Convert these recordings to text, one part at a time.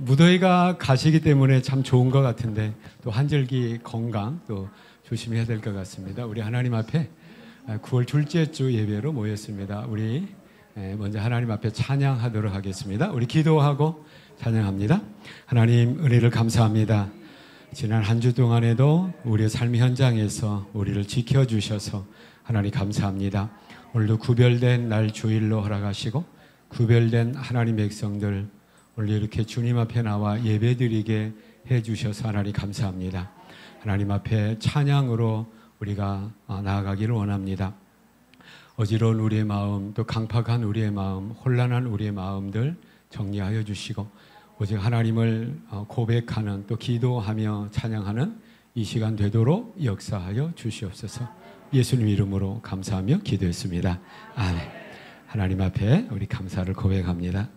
무더위가 가시기 때문에 참 좋은 것 같은데 또 한절기 건강 또 조심해야 될 것 같습니다. 우리 하나님 앞에 9월 둘째 주 예배로 모였습니다. 우리 먼저 하나님 앞에 찬양하도록 하겠습니다. 우리 기도하고 찬양합니다. 하나님 은혜를 감사합니다. 지난 한 주 동안에도 우리의 삶의 현장에서 우리를 지켜주셔서 하나님 감사합니다. 오늘도 구별된 날 주일로 허락하시고 구별된 하나님 백성들 오늘 이렇게 주님 앞에 나와 예배드리게 해주셔서 하나님 감사합니다. 하나님 앞에 찬양으로 우리가 나아가기를 원합니다. 어지러운 우리의 마음, 또 강팍한 우리의 마음, 혼란한 우리의 마음들 정리하여 주시고 오직 하나님을 고백하는 또 기도하며 찬양하는 이 시간 되도록 역사하여 주시옵소서. 예수님 이름으로 감사하며 기도했습니다. 아멘. 하나님 앞에 우리 감사를 고백합니다.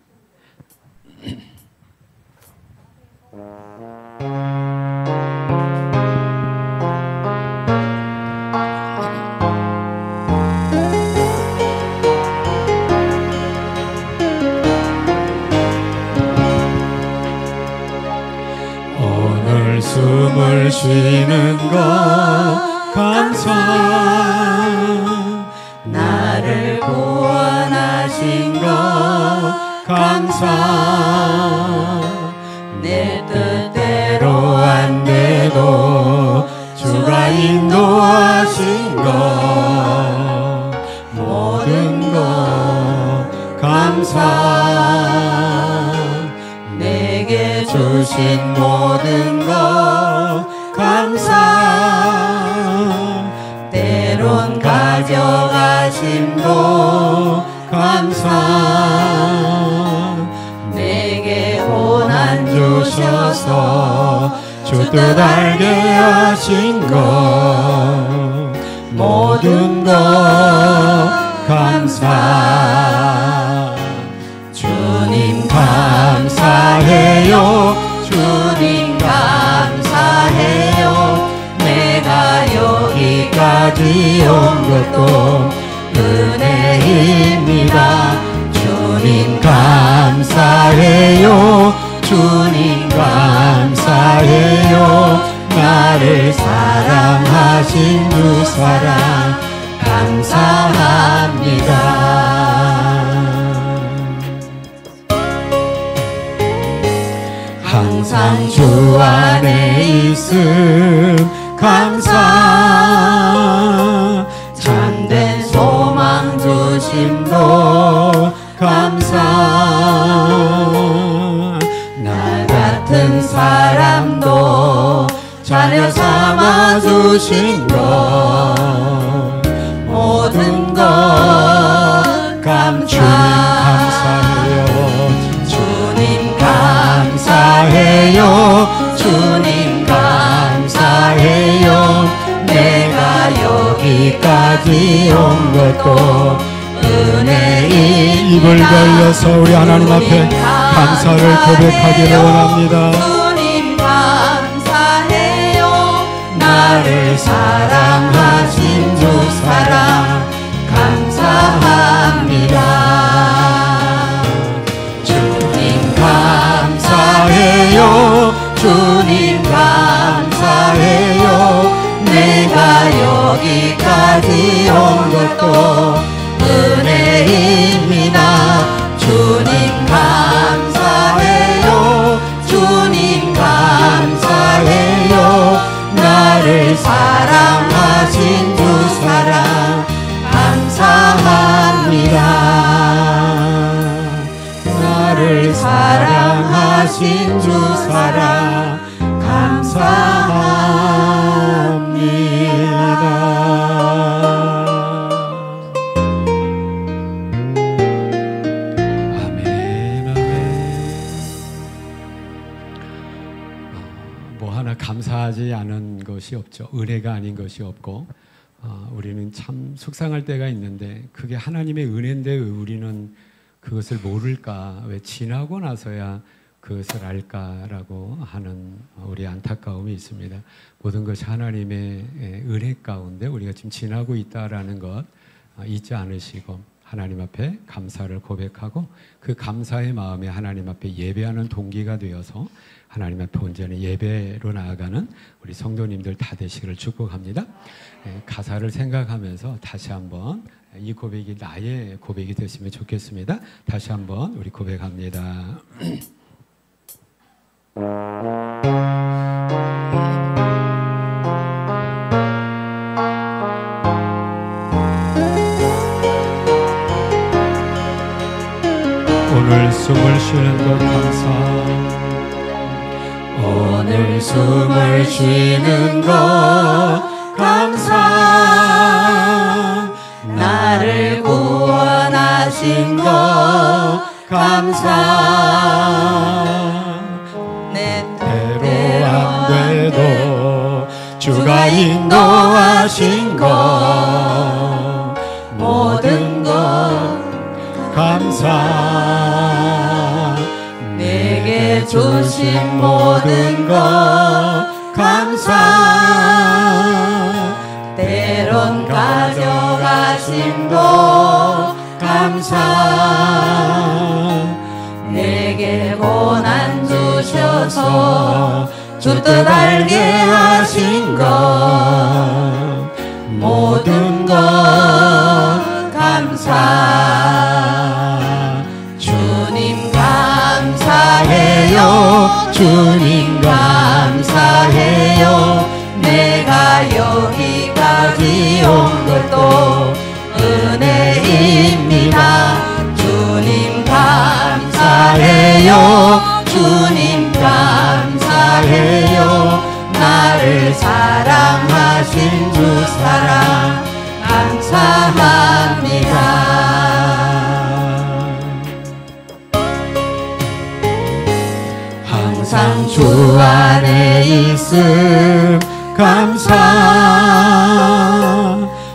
오늘 숨을 쉬는 것 감사, 나를 구원하신 것 감사, 내 뜻대로 안 돼도 주가 인도하신 것 모든 것 감사, 내게 주신 모든 것 감사, 때론 가져가심도 감사, 내게 고난 주셔서 주 뜻 알게 하신 것 모든 것 감사, 주님 감사해요, 주님 감사해요, 내가 여기까지 온 것도 은혜입니다. 주님 감사해요, 주님 감사해요, 나를 사랑하신 주 사랑 감사합니다. 항상 주 안에 있음 감사, 참된 소망 주심도 감사, 나 같은 사람도 자녀 삼아 주신 것 모든 것 감사해요, 주님 감사해요, 주님 감사해요, 내가 여기까지 온 것도 은혜입니다. 입을 벌려서 우리 하나님 앞에 감사를 고백하기를 원합니다. 주님 감사해요, 나를 사랑하신 주 사랑 감사합니다. 주님 감사해요, 주님 감사해요, 내가 여기까지 온 것도 은혜입니다. 주님 감사해요, 주님 감사해요, 나를 사랑하신 주 사랑 감사합니다. 나를 사랑하신 주 사랑 감사합니다. 감사하지 않은 것이 없죠. 은혜가 아닌 것이 없고 우리는 참 속상할 때가 있는데 그게 하나님의 은혜인데 왜 우리는 그것을 모를까, 왜 지나고 나서야 그것을 알까라고 하는 우리 안타까움이 있습니다. 모든 것이 하나님의 은혜 가운데 우리가 지금 지나고 있다라는 것 잊지 않으시고 하나님 앞에 감사를 고백하고 그 감사의 마음에 하나님 앞에 예배하는 동기가 되어서 하나님 앞에 온전히 예배로 나아가는 우리 성도님들 다 되시기를 축복합니다. 가사를 생각하면서 다시 한번 이 고백이 나의 고백이 됐으면 좋겠습니다. 다시 한번 우리 고백합니다. 오늘 숨을 쉬는 것 감사. 오늘 숨을 쉬는 것 감사. 나를 구원하신 것 감사. 내 대로 안 돼도 주가 인도하신 것 모든 것 감사. 내게 주신 모든 것 감사. 때론 가져가신 것 감사. 내게 고난 주셔서 주 뜻 알게 하신 것 모든 것 감사. 주님 감사해요. 주님 감사해요. 내가 여기까지 온 것도 은혜입니다. 주님 감사해요. 주님 감사해요. 나를 사랑하신 주 사랑 감사합니다. 항상 주 안에 있음 감사.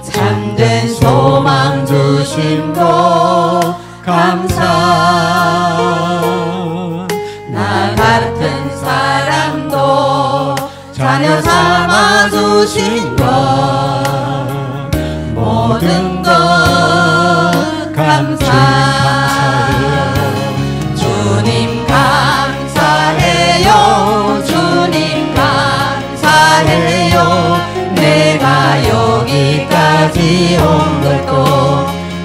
참된 소망 주신 것 감사. 나 같은 사람도 자녀 삼아 주신 것 모든 것 감사. 주님 감사해요. 주님 감사해요. 내가 여기까지 온 것도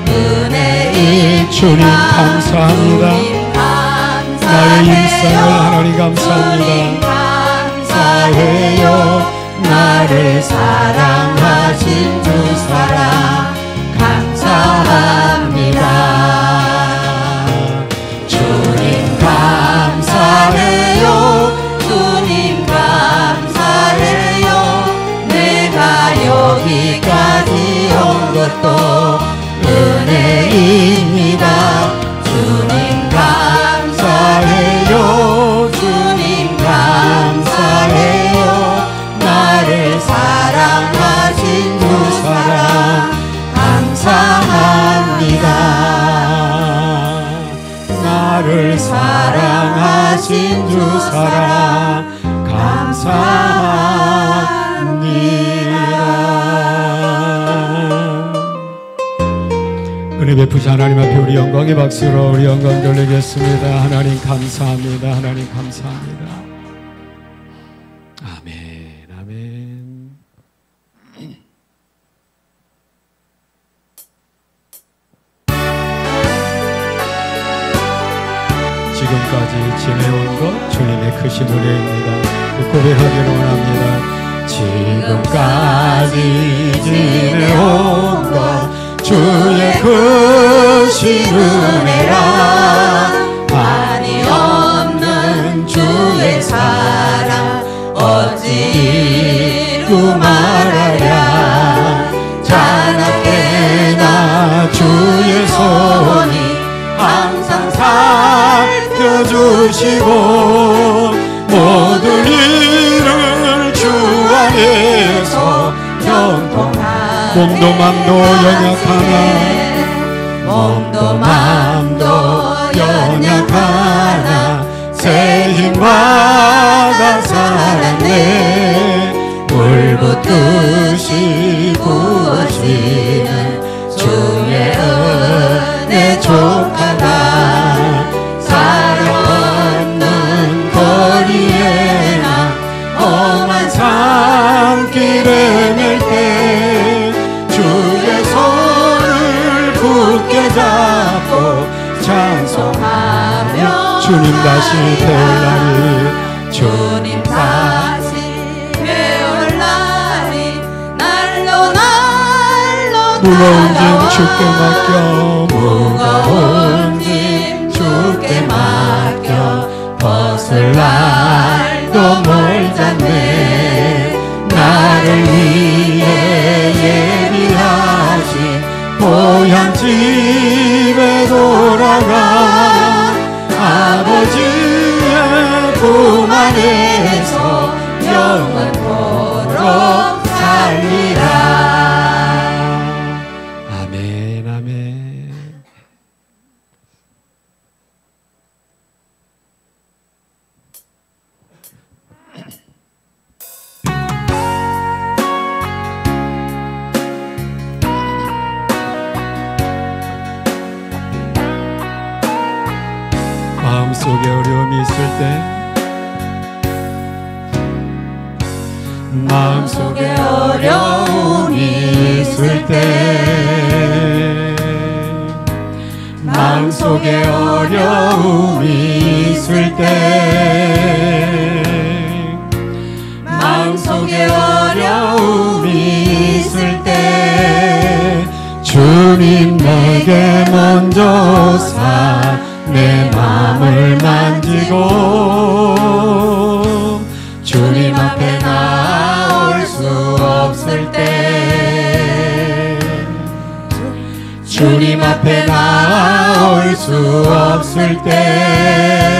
은혜입니다. 주님 감사합니다. 주님 감사해요. 나의 일생을 하나님 감사합니다. 주님 감사해요. 나를 사랑하신 주 사랑 감사합니다. 주님 감사해요. 주님 감사해요. 내가 여기까지 온 것도 은혜입니다. 주님 감사해요. 주님 감사해요. 나를 사랑하신 주 사랑 감사합니다. 나를 사랑하신 주 사랑 감사합니다. 은혜 베푸신 하나님 앞에 우리 영광의 박수로 우리 영광 돌리겠습니다. 하나님 감사합니다. 하나님 감사합니다. 아멘. 아멘. 지금까지 지내온 것 주님의 크신 은혜입니다. 고백하기를 원합니다. 지금까지 지내온 것 주의 크신 은혜라. 한이 없는 주의 사랑 어찌 이루 말하랴. 자나깨나 주의 손이 항상 살펴주시고 모든 일을 주 안에서 형통하네. 몸도 맘도 연약하나 몸도 맘도 연약하나 새 힘마다 살았네. 물 붓듯이 부어지는 주의 주님 다시 배울 날이 주님 다시 배울 날이 날로 날로 무거운 짐 주께 맡겨 무거운 짐 주께 맡겨 벗을 날도 멀잖네. 나를 위해 예비하신 고향 집에 돌아가 아버지의 품 안에서 영원토록 살리라. 아멘 아멘. 마음속에 어려움이 있을 때 마음속에 어려움이 있을 때 마음속에 어려움이 있을 때 마음속에 어려움이 있을 때 주님 내게 먼저 내 마음을 만지고 주님 앞에 나올 수 없을 때 주님 앞에 나올 수 없을 때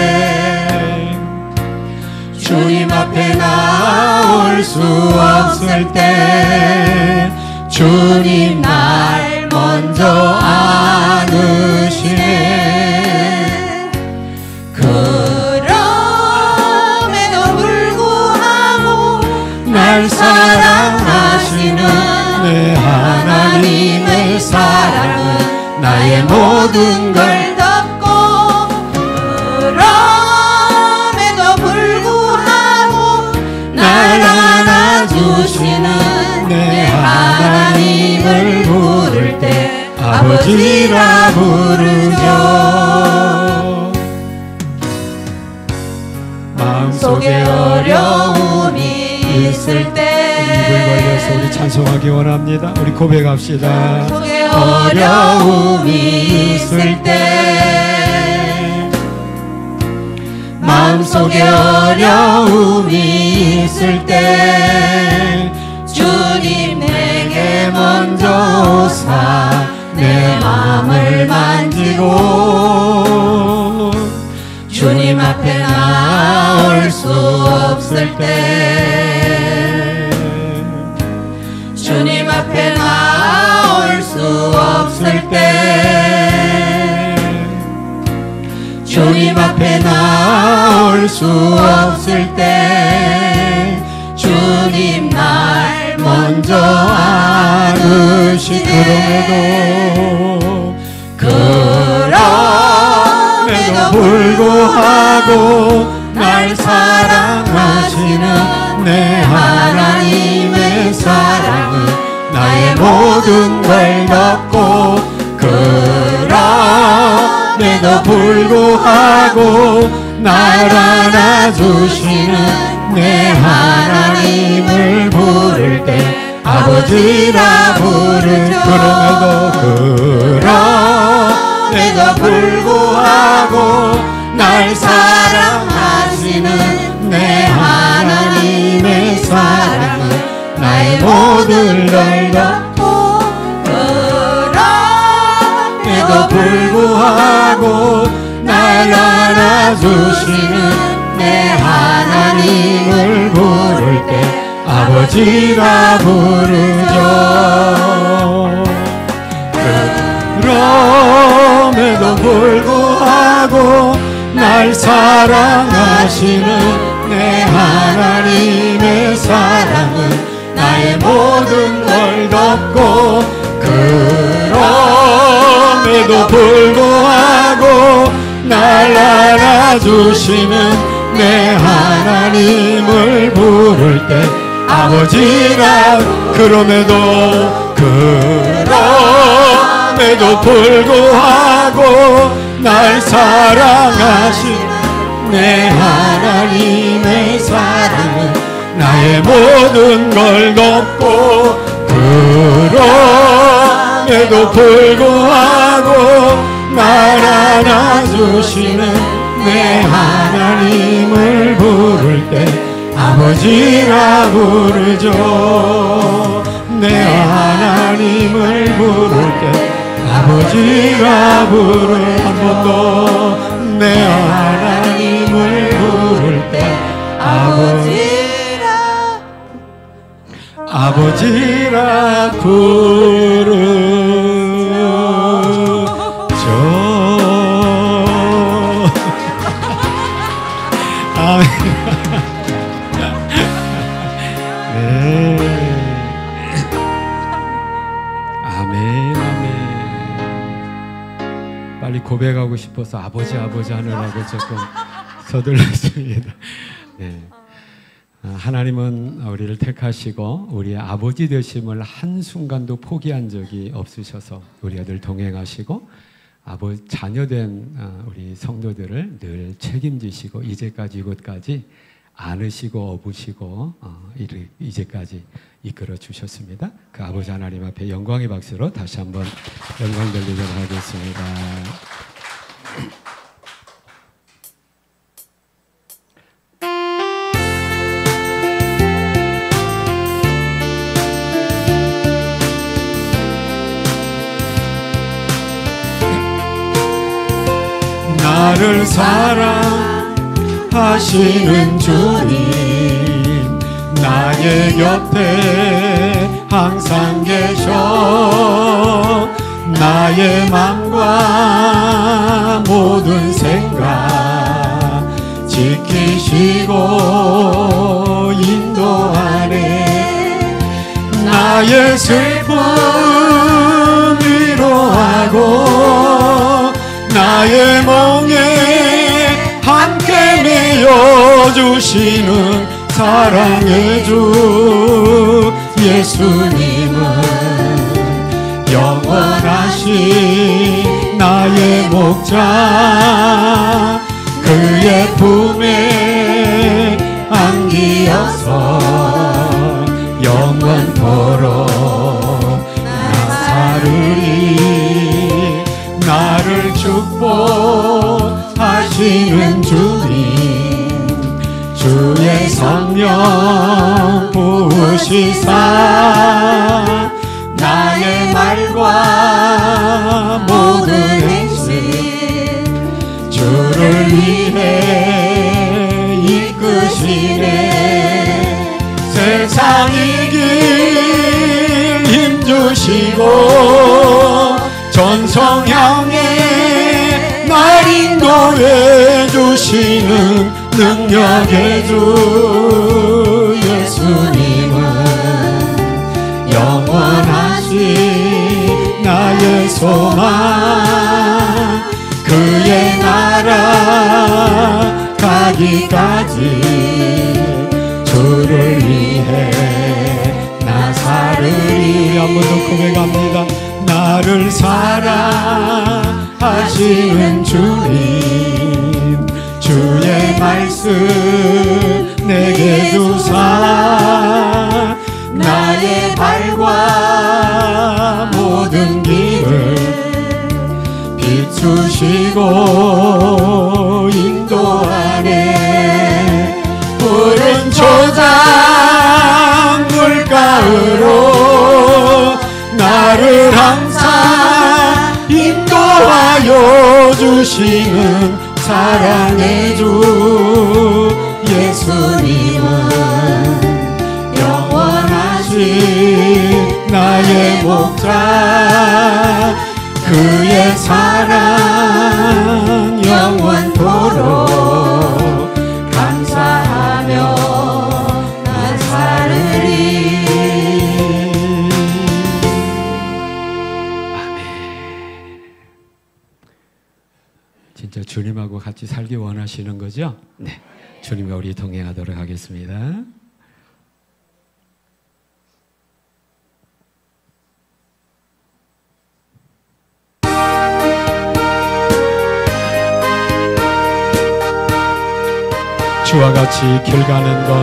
주님 앞에 나올 수 없을 때 주님 날 먼저 안으시네. 그럼에도 불구하고 날 사랑하시는 내 하나님의 사랑은 나의 모든 걸 덮고 그럼에도 불구하고 날 안아주시는 내 하나님을 부를 때 아버지라 부르죠. 마음속에 어려움이 있을 때 입을 벌려서 우리 찬송하기 원합니다. 우리 고백합시다. 마음속에 어려움이 있을 때 마음속에 어려움이 있을 때 주님 내게 먼저 오사 내 마음을 만지고 주님 앞에 나올 수 없을 때 주님 앞에 나올 수 없을 때 주님 앞에 나올 수 없을 때 주님 날 먼저 안으시네. 그럼에도 불구하고 날 사랑하시는 내 하나님의 사랑은 나의 모든 걸 덮고 그럼에도 불구하고 날 안아주시는 내 하나님을 부를 때 아버지라 부르죠. 그럼에도 불구하고 날 사랑하시는 내 하나님의 사랑은 나의 모든 걸 덮고 그럼에도 불구하고 날 안아주시는 내 하나님을 부를 때 아버지라 부르죠. 그럼에도 불구하고 날 사랑하시는 내 하나님의 사랑은 나의 모든 걸 덮고 그럼에도 불구하고 날 알아주시는 내 하나님을 부를 때 아버지라. 그럼에도 불구하고 날 사랑하시는 내 하나님의 사랑은 나의 모든 걸 덮고 그럼에도 불구하고 날 안아주시는 내 하나님을 부를 때 아버지라 부르죠. 내 하나님을 부를 때 아버지라 부를 한 번 더 내 하나님을 부를 때 아버지라 부르죠. 아멘. 네. 아멘, 아멘. 빨리 고백하고 싶어서 아버지 하느라고 조금 서둘렀습니다. 네. 하나님은 우리를 택하시고 우리의 아버지 되심을 한순간도 포기한 적이 없으셔서 우리가 늘 동행하시고 자녀된 우리 성도들을 늘 책임지시고 이곳까지 안으시고 업으시고 이제까지 이끌어 주셨습니다. 그 아버지 하나님 앞에 영광의 박수로 다시 한번 영광 돌리도록 하겠습니다. 나를 사랑하시는 주님 나의 곁에 항상 계셔 나의 맘과 모든 생각 지키시고 인도하네 나의 슬픔 위로하고 나의 멍에 함께 메어주시는 사랑의 주 예수님은 영원하신 나의 목자 그의 품에 안기어서 영원토록 나 살으리 나를 축복하시는 주님 주의 성령 부으시사 나의 말과 모든 행실 주를 위해 이끄시네 세상 이길 힘주시고 전성 향해 날 인도해 주시는 능력의 주 예수님은 영원하신 나의 소망 그의 나라 가기까지 주를 위해 나 살으리 한 번 더 고백합니다. 나를 사랑하시는 주님 주의 말씀 내게 주사 나의 발과 모든 길을 비추시고 인도하네 푸른 초장 물가으로 나를 항상 인도하여 주시는 사랑의 주 예수님은 영원하신 나의 목자 그의 사랑 영원토록 감사하며 난 살으리. 아멘. 진짜 주님하고 같이 살기 원하시는 거죠? 네. 주님과 우리 동행하도록 하겠습니다. 주와 같이 길 가는 것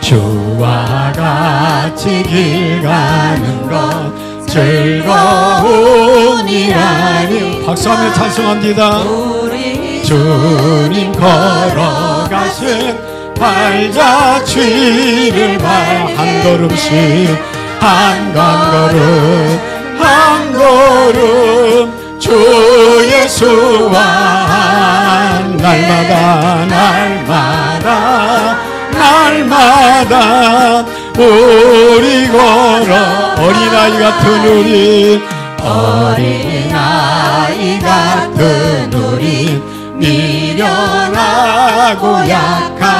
주와 같이 길 가는 것 즐거움이라니 박수하며 찬송합니다. 주님 걸어가신 발자취를 한 걸음씩 한 걸음 한 걸음 주 예수와 날마다 날마다 날마다 우리 걸어 어린아이 같은 우리 어린아이 같은 우리 미련하고 약한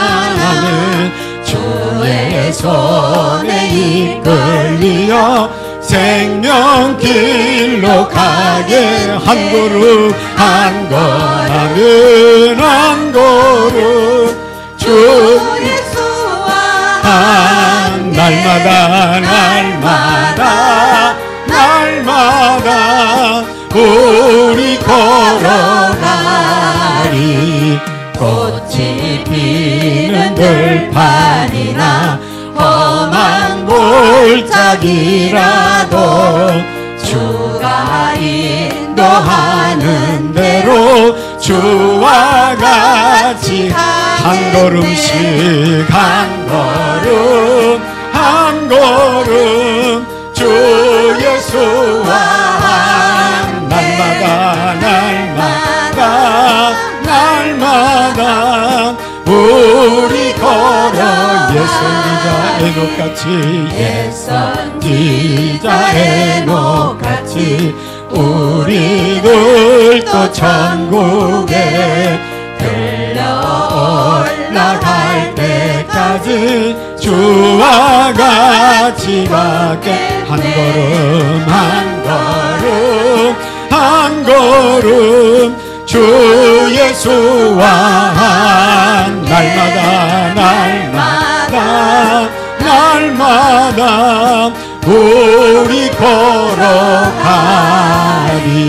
주의 손에 이끌리어 생명길로 가게 한 걸음 한 걸음 한 걸음 주 예수와 날마다 날마다 날마다 우리 걸어가리 꽃이 피는 들판이나 험한 골짜기라도 주가 인도하는 대로 주와 같이 한 걸음씩 한 걸음 한 걸음 주 예수와 날마다 날마다 날마다 우리 걸어 예선지자 에녹같이 예선지자 에녹같이 우리들도 천국에 들려 올라갈 때까지 주와 같이 가게 한 걸음 한 걸음 한 걸음 주 예수와 날마다 날마다 날마다 우리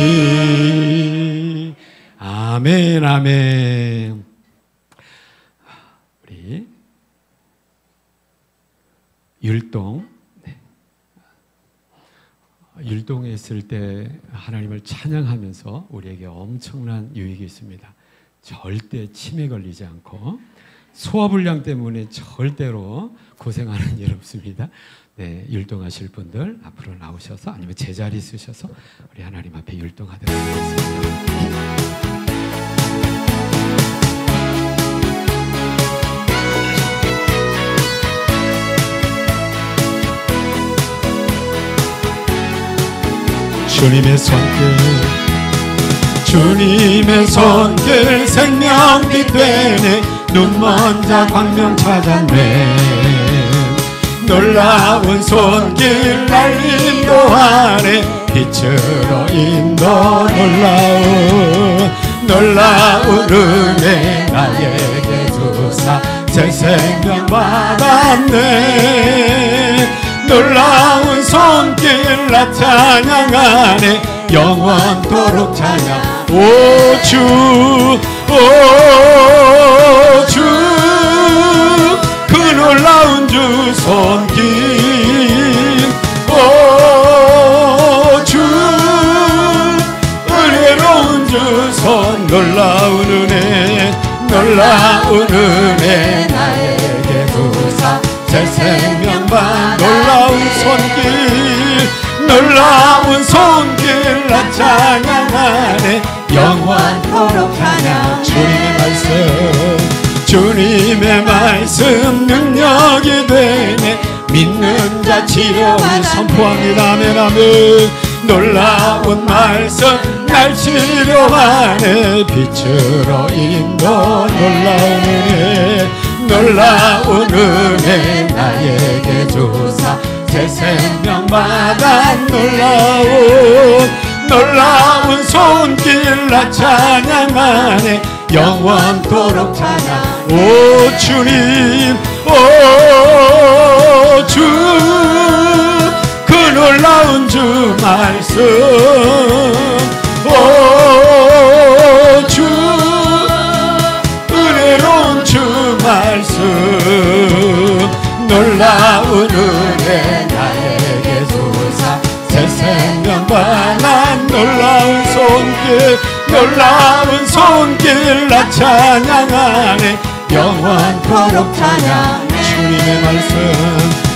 걸어가리. 아멘 아멘. 우리 율동 율동에 있을 때 하나님을 찬양하면서 우리에게 엄청난 유익이 있습니다. 절대 치매 걸리지 않고 소화불량 때문에 절대로 고생하는 일 없습니다. 네, 율동하실 분들 앞으로 나오셔서 아니면 제자리 쓰셔서 우리 하나님 앞에 율동하도록 하겠습니다. 주님의 손길 주님의 손길 생명빛 되네 눈먼 자 광명 찾았네 놀라운 손길 날 인도하네 빛으로 인도 놀라운 은혜 나에게 주사 새 생명 받았네 놀라운 손길 나 찬양하네 영원토록 찬양 오 주 그 놀라운 주 손길 오 주 은혜로운 주 손 놀라운 은혜 나에게 주사 새 생명 받 놀라운 손길 나 찬양하네 영원토록 찬양 주님의 말씀 능력이 되네 믿는 자 치료를 선포합니다. 아멘 아멘 놀라운 말씀 날 치료하네 빛으로 인도 놀라운 은혜 나에게 주사 새 생명 받아 놀라운 손길 나 찬양하네 영원토록 찬양 오 주님 오 주 그 놀라운 주 말씀 오 주 은혜로운 주 놀라운 손길 나 찬양하네 영원토록 찬양해 주님의 말씀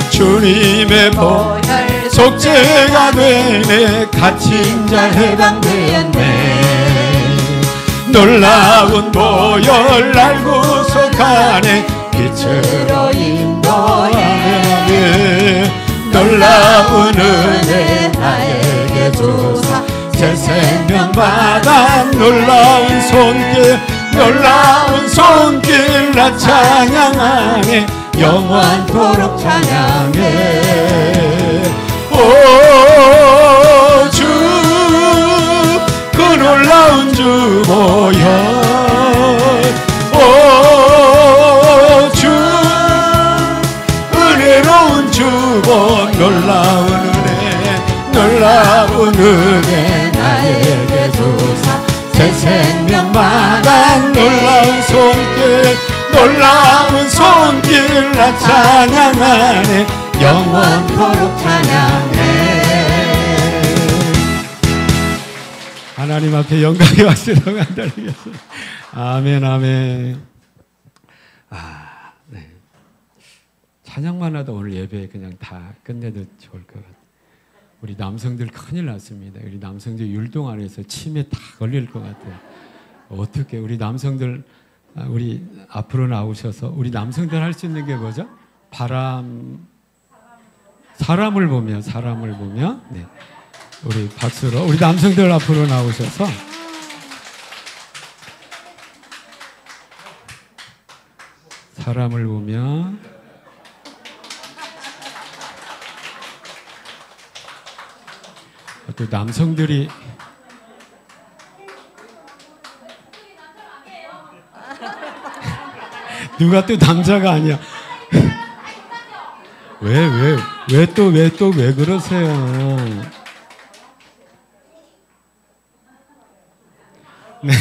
주님의 보혈 속죄가 되네 갇힌 자 해방되었네 놀라운 보혈 날 구속하네 빛으로 인도하네 놀라운 은혜 나에게 주사 새 생명 받아 놀라운 손길 나 찬양하네 영원토록 찬양해 오 주 그 놀라운 주 보혈 오 주 은혜로운 주보 놀라운 은혜 나에게 주사 새 생명마다 놀라운 손길 나 찬양하네 영원토록 찬양해 하나님 앞에 영광의 박수로 드리겠습니다. 아멘 아멘. 네. 찬양만 하다 오늘 예배 그냥 다 끝내도 좋을 것 같아요. 우리 남성들 큰일 났습니다. 우리 남성들 율동 안에서 치매 다 걸릴 것 같아요. 어떻게 우리 남성들 우리 앞으로 나오셔서 우리 남성들 할 수 있는 게 뭐죠? 사람을 보며 네. 우리 박수로 우리 남성들 앞으로 나오셔서 사람을 보며 또 남성들이 누가 또 남자가 아니야. 왜 그러세요? 네.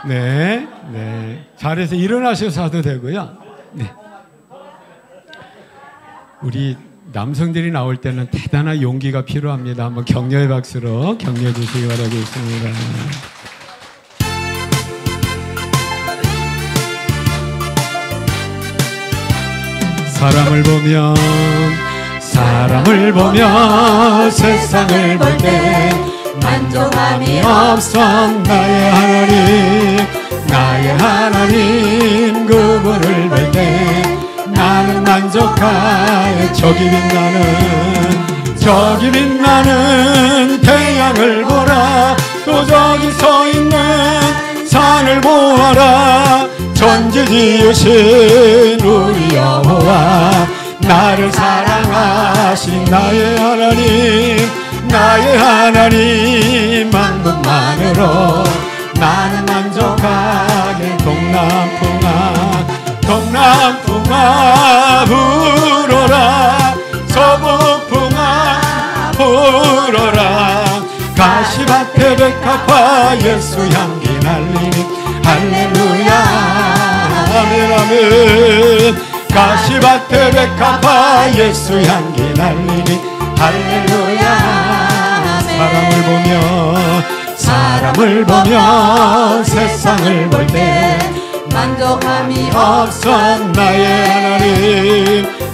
네. 네. 잘해서 일어나셔서 하도 되고요. 네. 우리 남성들이 나올 때는 대단한 용기가 필요합니다. 한번 격려의 박수로 격려해 주시기 바라겠습니다. 사람을 보며 세상을 볼 때 만족함이 없어 나의 하나님 그분을 볼 때 나는 만족하여 저기 빛나는 태양을 보라 또 저기 서 있는 산을 보아라 전지 지으신 우리 여호와 나를 사랑하신 나의 하나님 한 분만으로 나는 만족하게 동남풍아 불어라 서북풍아 불어라 가시밭에 백합화 예수 향기 날리니 할렐루야 아멘 가시밭에 백합화 예수 향기 날리니 할렐루야 사람을 보며 세상을 볼 때 만족함이 없어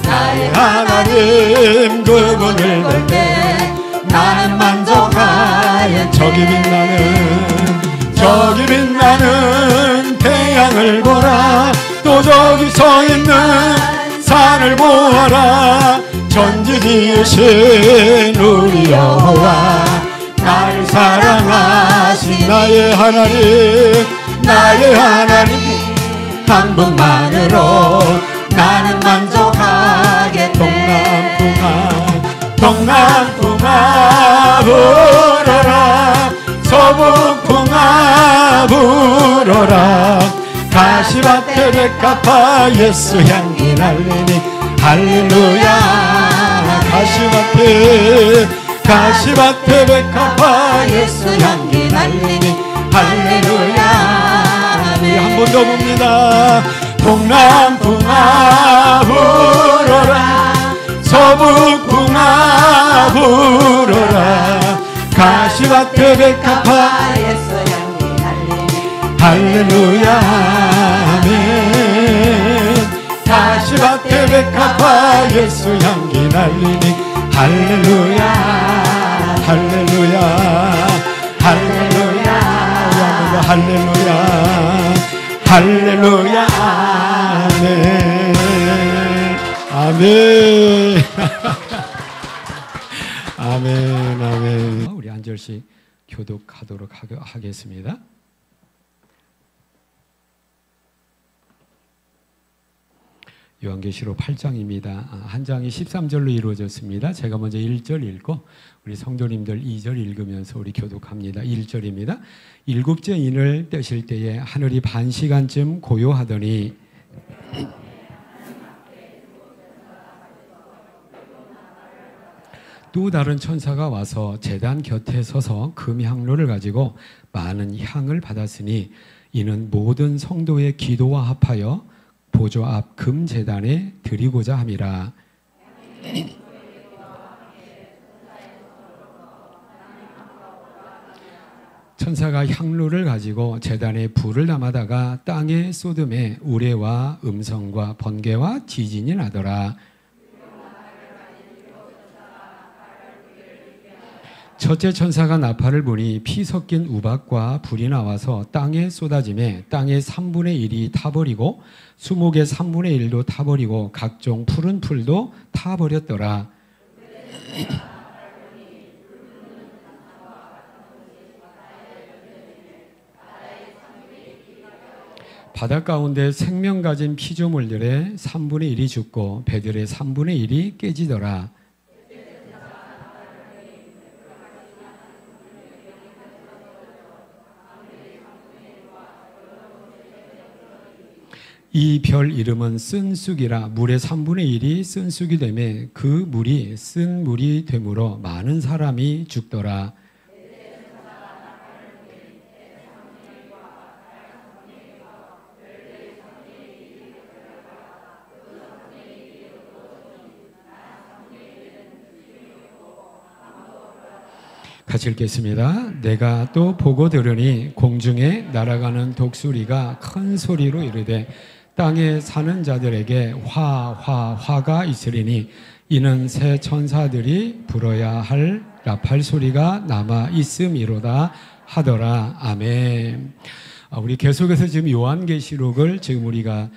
나의 하나님 그분을 볼 때 나는 만족하여 저기 빛나는 태양을 보라 또 저기 서 있는 산을 보아라 전지 지으신 우리 여호와 나를 사랑하신 나의 하나님 한 분만으로 나는 만족하게 동남풍아 불어라 서북풍아 불어라 가시밭에 백합화 예수 향기 날리니 할렐루야 가시밭에 백합화 예수 향기 날리니 할렐루야 우리 한 번 더 봅니다. 동남풍아 불어라 서북풍아 불어라 가시밭에 백합화 예수 향기 날리니 할렐루야 아멘 가시밭에 백합화 예수 향기 날리니 할렐루야 할렐루야 할렐루야 할렐루야 할렐루야 아멘 아멘 아멘 아멘. 우리 한 절씩 교독하도록 하겠습니다. 요한계시록 8장입니다. 한 장이 13절로 이루어졌습니다. 제가 먼저 1절 읽고 우리 성도님들 2절 읽으면서 우리 교독합니다. 1절입니다. 일곱째 인을 떼실 때에 하늘이 반 시간쯤 고요하더니 또 다른 천사가 와서 제단 곁에 서서 금향로를 가지고 많은 향을 받았으니 이는 모든 성도의 기도와 합하여 보좌 앞 금제단에 드리고자 함이라. 천사가 향로를 가지고 제단에 불을 담아다가 땅에 쏟음에 우레와 음성과 번개와 지진이 나더라. 첫째 천사가 나팔을 부니 피 섞인 우박과 불이 나와서 땅에 쏟아지매 땅의 3분의 1이 타버리고 수목의 3분의 1도 타버리고 각종 푸른 풀도 타버렸더라. 바다 가운데 생명 가진 피조물들의 3분의 1이 죽고 배들의 3분의 1이 깨지더라. 이 별 이름은 쓴쑥이라. 물의 3분의 1이 쓴쑥이 되매 그 물이 쓴 물이 되므로 많은 사람이 죽더라. 같이 읽겠습니다. 내가 또 보고 들으니 공중에 날아가는 독수리가 큰 소리로 이르되 땅에 사는 자들에게 화가 있으리니 이는 새 천사들이 불어야 할 나팔 소리가 남아 있음이로다 하더라. 아멘. 우리 계속해서 지금 요한계시록을 지금 우리가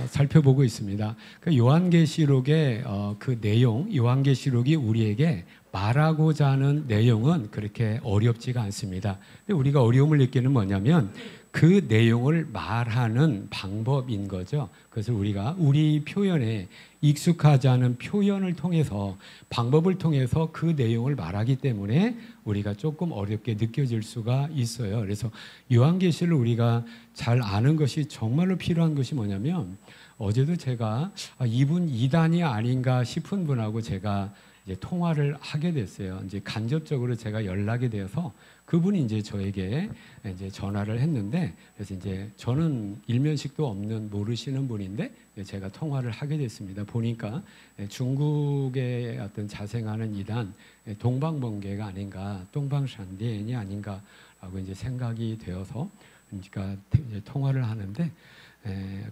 살펴보고 있습니다. 그 요한계시록의 그 내용, 요한계시록이 우리에게 말하고자 하는 내용은 그렇게 어렵지가 않습니다. 근데 우리가 어려움을 느끼는 뭐냐면 그 내용을 말하는 방법인 거죠. 그래서 우리가 우리 표현에 익숙하지 않은 표현을 통해서 방법을 통해서 그 내용을 말하기 때문에 우리가 조금 어렵게 느껴질 수가 있어요. 그래서 요한계시를 우리가 잘 아는 것이 정말로 필요한 것이 뭐냐면 어제도 제가 이분 이단이 아닌가 싶은 분하고 제가 이제 통화를 하게 됐어요. 이제 간접적으로 제가 연락이 되어서 그분이 이제 저에게 이제 전화를 했는데, 그래서 이제 저는 일면식도 없는 모르시는 분인데 제가 통화를 하게 됐습니다. 보니까 중국의 어떤 자생하는 이단 동방번개가 아닌가, 동방샨디엔이 아닌가라고 이제 생각이 되어서 그러니까 이제 통화를 하는데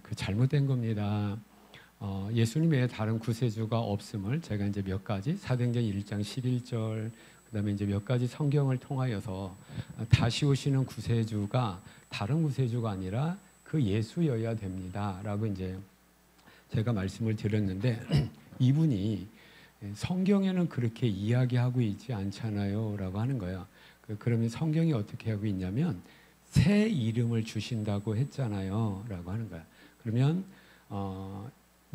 그 잘못된 겁니다. 예수님 외에 다른 구세주가 없음을 제가 이제 몇 가지 사도행전 1장 11절 그다음에 이제 몇 가지 성경을 통하여서 다시 오시는 구세주가 다른 구세주가 아니라 그 예수여야 됩니다라고 이제 제가 말씀을 드렸는데 이분이 성경에는 그렇게 이야기하고 있지 않잖아요라고 하는 거예요. 그러면 성경이 어떻게 하고 있냐면 새 이름을 주신다고 했잖아요라고 하는 거야. 그러면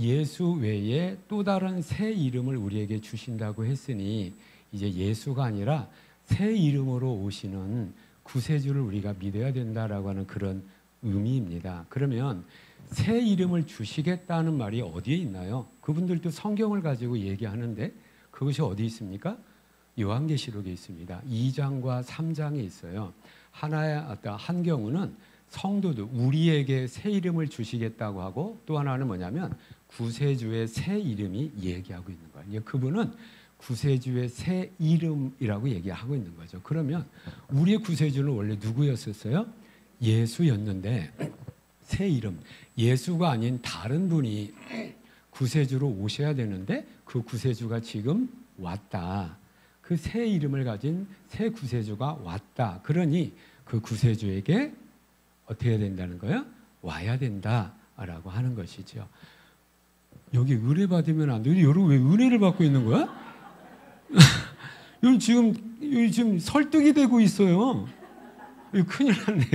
예수 외에 또 다른 새 이름을 우리에게 주신다고 했으니 이제 예수가 아니라 새 이름으로 오시는 구세주를 우리가 믿어야 된다라고 하는 그런 의미입니다. 그러면 새 이름을 주시겠다는 말이 어디에 있나요? 그분들도 성경을 가지고 얘기하는데 그것이 어디 있습니까? 요한계시록에 있습니다. 2장과 3장에 있어요. 한 경우는 성도도 우리에게 새 이름을 주시겠다고 하고 또 하나는 뭐냐면 구세주의 새 이름이 얘기하고 있는 거예요. 그분은 구세주의 새 이름이라고 얘기하고 있는 거죠. 그러면 우리의 구세주는 원래 누구였었어요? 예수였는데 새 이름, 예수가 아닌 다른 분이 구세주로 오셔야 되는데 그 구세주가 지금 왔다. 그 새 이름을 가진 새 구세주가 왔다. 그러니 그 구세주에게 어떻게 해야 된다는 거예요? 와야 된다라고 하는 것이죠. 여기 은혜 받으면 안 돼요. 여러분 왜 은혜를 받고 있는 거야? 여기 지금 설득이 되고 있어요. 이거 큰일 났네.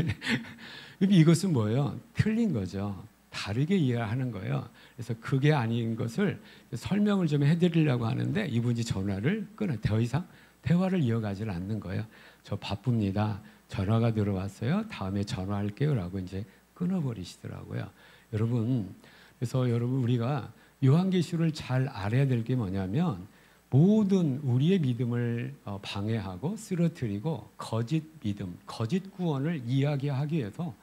이것은 뭐예요? 틀린 거죠. 다르게 이해하는 거예요. 그래서 그게 아닌 것을 설명을 좀 해드리려고 하는데 이분이 전화를 끊어 더 이상 대화를 이어가지 않는 거예요. 저 바쁩니다. 전화가 들어왔어요. 다음에 전화할게요라고 이제 끊어버리시더라고요. 여러분, 그래서 여러분 우리가 요한계시를 잘 알아야 될 게 뭐냐면 모든 우리의 믿음을 방해하고 쓰러뜨리고 거짓 믿음, 거짓 구원을 이야기하기 위해서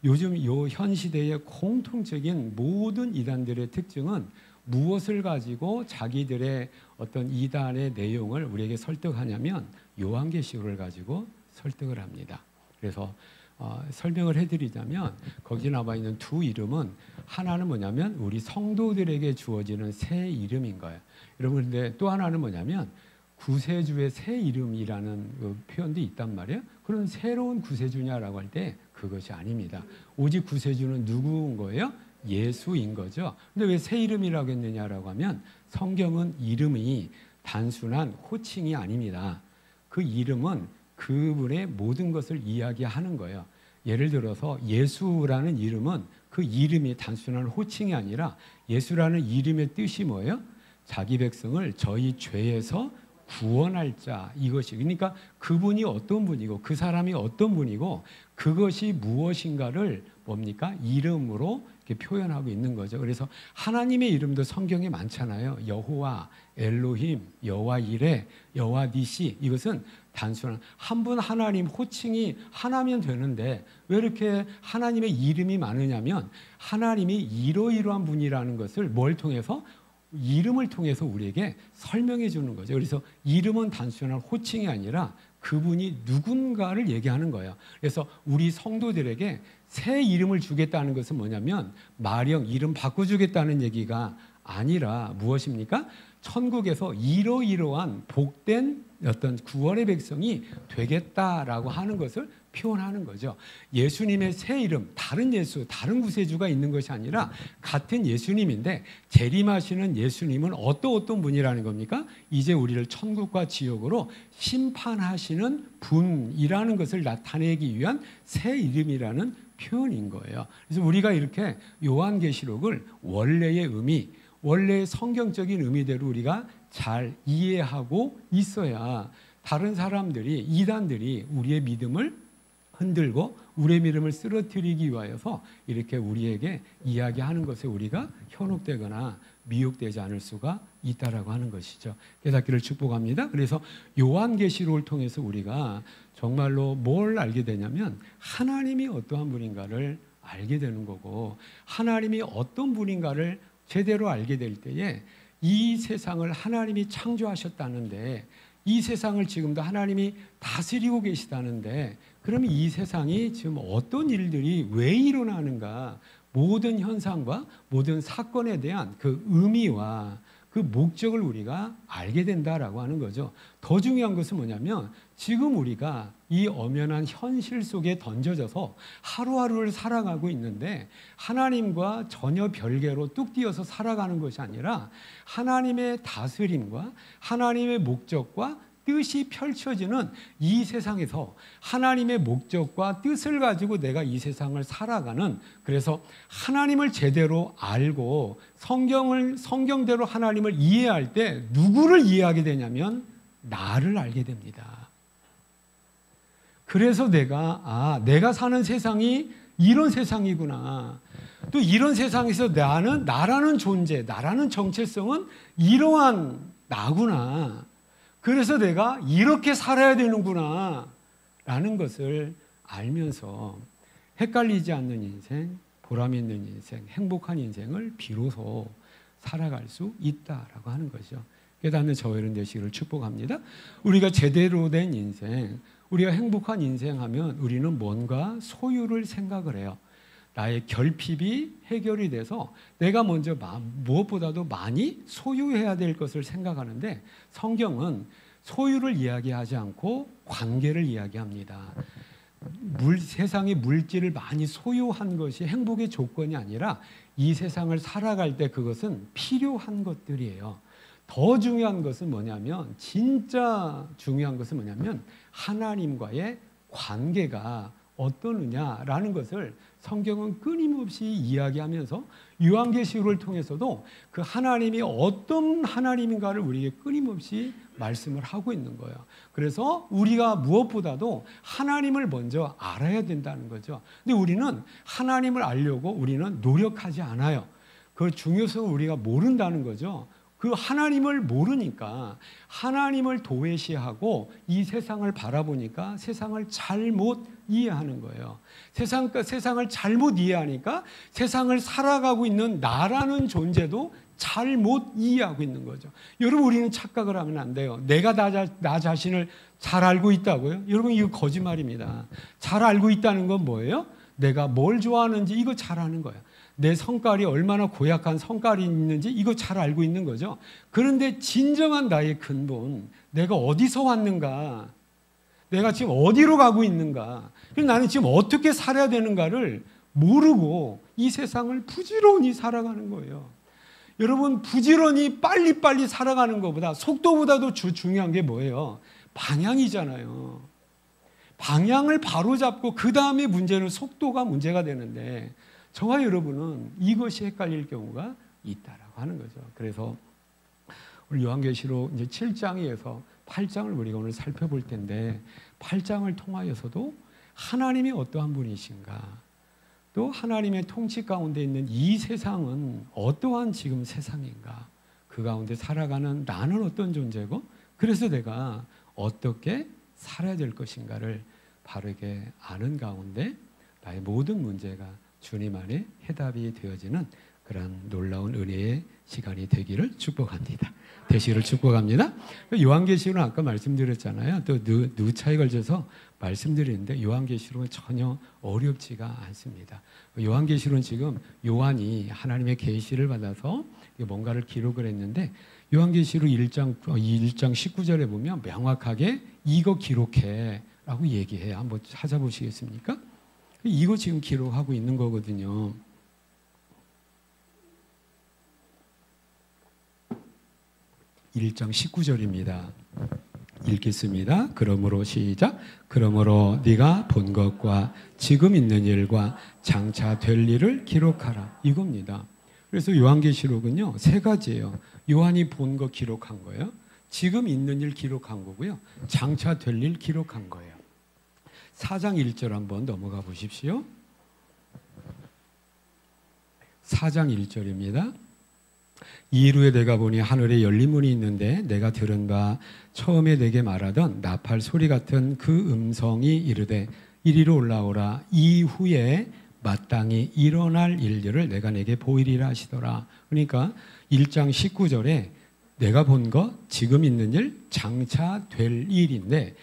요즘 현 시대의 공통적인 모든 이단들의 특징은 무엇을 가지고 자기들의 어떤 이단의 내용을 우리에게 설득하냐면 요한계시록을 가지고 설득을 합니다. 그래서 설명을 해드리자면 거기 나와 있는 두 이름은 하나는 뭐냐면 우리 성도들에게 주어지는 새 이름인 거예요. 여러분 근데 또 하나는 뭐냐면 구세주의 새 이름이라는 그 표현도 있단 말이에요. 그런 새로운 구세주냐라고 할 때 그것이 아닙니다. 오직 구세주는 누구인 거예요? 예수인 거죠. 근데 왜 새 이름이라고 했느냐라고 하면 성경은 이름이 단순한 호칭이 아닙니다. 그 이름은 그분의 모든 것을 이야기하는 거예요. 예를 들어서 예수라는 이름은 그 이름이 단순한 호칭이 아니라 예수라는 이름의 뜻이 뭐예요? 자기 백성을 저희 죄에서 구원할 자, 이것이 그러니까 그분이 어떤 분이고 그 사람이 어떤 분이고 그것이 무엇인가를 뭡니까? 이름으로 이렇게 표현하고 있는 거죠. 그래서 하나님의 이름도 성경에 많잖아요. 여호와, 엘로힘, 여호와 이레, 여호와 니시. 이것은 단순한 한 분 하나님 호칭이 하나면 되는데 왜 이렇게 하나님의 이름이 많으냐면 하나님이 이러이러한 분이라는 것을 뭘 통해서? 이름을 통해서 우리에게 설명해 주는 거죠. 그래서 이름은 단순한 호칭이 아니라 그분이 누군가를 얘기하는 거예요. 그래서 우리 성도들에게 새 이름을 주겠다는 것은 뭐냐면 마령 이름 바꿔주겠다는 얘기가 아니라 무엇입니까? 천국에서 이러이러한 복된 어떤 구원의 백성이 되겠다라고 하는 것을 표현하는 거죠. 예수님의 새 이름, 다른 예수, 다른 구세주가 있는 것이 아니라 같은 예수님인데 재림하시는 예수님은 어떤 분이라는 겁니까? 이제 우리를 천국과 지옥으로 심판하시는 분이라는 것을 나타내기 위한 새 이름이라는 표현인 거예요. 그래서 우리가 이렇게 요한계시록을 원래의 의미, 원래의 성경적인 의미대로 우리가 잘 이해하고 있어야 다른 사람들이, 이단들이 우리의 믿음을 흔들고 우리의 믿음을 쓰러뜨리기 위하여서 이렇게 우리에게 이야기하는 것에 우리가 현혹되거나 미혹되지 않을 수가 있다라고 하는 것이죠. 깨닫기를 축복합니다. 그래서 요한계시록을 통해서 우리가 정말로 뭘 알게 되냐면 하나님이 어떠한 분인가를 알게 되는 거고 하나님이 어떤 분인가를 제대로 알게 될 때에 이 세상을 하나님이 창조하셨다는데 이 세상을 지금도 하나님이 다스리고 계시다는데 그러면 이 세상이 지금 어떤 일들이 왜 일어나는가 모든 현상과 모든 사건에 대한 그 의미와 그 목적을 우리가 알게 된다라고 하는 거죠. 더 중요한 것은 뭐냐면 지금 우리가 이 엄연한 현실 속에 던져져서 하루하루를 살아가고 있는데 하나님과 전혀 별개로 뚝 띄어서 살아가는 것이 아니라 하나님의 다스림과 하나님의 목적과 뜻이 펼쳐지는 이 세상에서 하나님의 목적과 뜻을 가지고 내가 이 세상을 살아가는 그래서 하나님을 제대로 알고 성경대로 하나님을 이해할 때 누구를 이해하게 되냐면 나를 알게 됩니다. 그래서 내가 사는 세상이 이런 세상이구나. 또 이런 세상에서 나라는 존재, 나라는 정체성은 이러한 나구나. 그래서 내가 이렇게 살아야 되는구나 라는 것을 알면서 헷갈리지 않는 인생, 보람 있는 인생, 행복한 인생을 비로소 살아갈 수 있다라고 하는 거죠. 깨닫는 저와 여러분 되시기를 축복합니다. 우리가 제대로 된 인생, 우리가 행복한 인생하면 우리는 뭔가 소유를 생각을 해요. 나의 결핍이 해결이 돼서 내가 먼저 무엇보다도 많이 소유해야 될 것을 생각하는데, 성경은 소유를 이야기하지 않고 관계를 이야기합니다. 세상의 물질을 많이 소유한 것이 행복의 조건이 아니라 이 세상을 살아갈 때 그것은 필요한 것들이에요. 더 중요한 것은 뭐냐면, 진짜 중요한 것은 뭐냐면 하나님과의 관계가 어떠느냐라는 것을 성경은 끊임없이 이야기하면서 요한계시록을 통해서도 그 하나님이 어떤 하나님인가를 우리에게 끊임없이 말씀을 하고 있는 거예요. 그래서 우리가 무엇보다도 하나님을 먼저 알아야 된다는 거죠. 근데 우리는 하나님을 알려고 우리는 노력하지 않아요. 그 중요성을 우리가 모른다는 거죠. 그 하나님을 모르니까, 하나님을 도외시하고 이 세상을 바라보니까 세상을 잘못 이해하는 거예요. 세상을 잘못 이해하니까 세상을 살아가고 있는 나라는 존재도 잘못 이해하고 있는 거죠. 여러분, 우리는 착각을 하면 안 돼요. 내가 나 자신을 잘 알고 있다고요? 여러분, 이거 거짓말입니다. 잘 알고 있다는 건 뭐예요? 내가 뭘 좋아하는지 이거 잘 아는 거예요. 내 성깔이 얼마나 고약한 성깔이 있는지 이거 잘 알고 있는 거죠. 그런데 진정한 나의 근본, 내가 어디서 왔는가, 내가 지금 어디로 가고 있는가, 나는 지금 어떻게 살아야 되는가를 모르고 이 세상을 부지런히 살아가는 거예요. 여러분, 부지런히 빨리빨리 살아가는 것보다, 속도보다도 중요한 게 뭐예요? 방향이잖아요. 방향을 바로잡고 그 다음에 문제는 속도가 문제가 되는데, 저와 여러분은 이것이 헷갈릴 경우가 있다라고 하는 거죠. 그래서 우리 요한계시록 이제 7장에서 8장을 우리가 오늘 살펴볼 텐데, 8장을 통하여서도 하나님이 어떠한 분이신가, 또 하나님의 통치 가운데 있는 이 세상은 어떠한 지금 세상인가, 그 가운데 살아가는 나는 어떤 존재고, 그래서 내가 어떻게 살아야 될 것인가를 바르게 아는 가운데 나의 모든 문제가 주님 안에 해답이 되어지는 그런 놀라운 은혜의 시간이 되기를 축복합니다. 되시기를 축복합니다. 요한계시록은 아까 말씀드렸잖아요. 또 누차에 걸쳐서 말씀드리는데, 요한계시록은 전혀 어렵지가 않습니다. 요한계시록은 지금 요한이 하나님의 계시를 받아서 뭔가를 기록을 했는데, 요한계시록 1장 19절에 보면 명확하게 이거 기록해 라고 얘기해요. 한번 찾아보시겠습니까? 이거 지금 기록하고 있는 거거든요. (1장 19절입니다) 읽겠습니다. 그러므로 시작. 그러므로 네가 본 것과 지금 있는 일과 장차 될 일을 기록하라, 이겁니다. 그래서 요한계시록은요 3가지예요. 요한이 본 거 기록한 거예요, 지금 있는 일 기록한 거고요, 장차 될 일 기록한 거예요. 4장 1절 한번 넘어가 보십시오. 4장 1절입니다. 이후에 내가 보니 하늘에 열린 문이 있는데, 내가 들은 바 처음에 내게 말하던 나팔 소리 같은 그 음성이 이르되 이리로 올라오라, 이후에 마땅히 일어날 일들을 내가 내게 보이리라 하시더라. 그러니까 1장 19절에 내가 본 것, 지금 있는 일, 장차 될 일인데,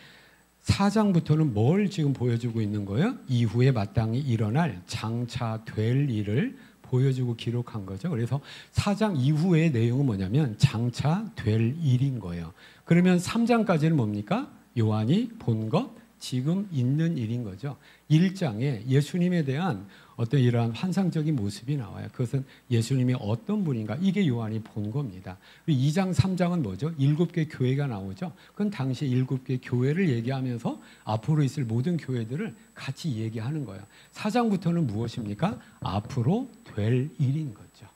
4장부터는 뭘 지금 보여주고 있는 거예요? 이후에 마땅히 일어날 장차 될 일을 보여주고 기록한 거죠. 그래서 4장 이후의 내용은 뭐냐면 장차 될 일인 거예요. 그러면 3장까지는 뭡니까? 요한이 본 것, 지금 있는 일인 거죠. 1장에 예수님에 대한 어떤 이러한 환상적인 모습이 나와요. 그것은 예수님이 어떤 분인가, 이게 요한이 본 겁니다. 2장, 3장은 뭐죠? 7개 교회가 나오죠. 그건 당시 7개 교회를 얘기하면서 앞으로 있을 모든 교회들을 같이 얘기하는 거예요. 4장부터는 무엇입니까? 앞으로 될 일인 거죠.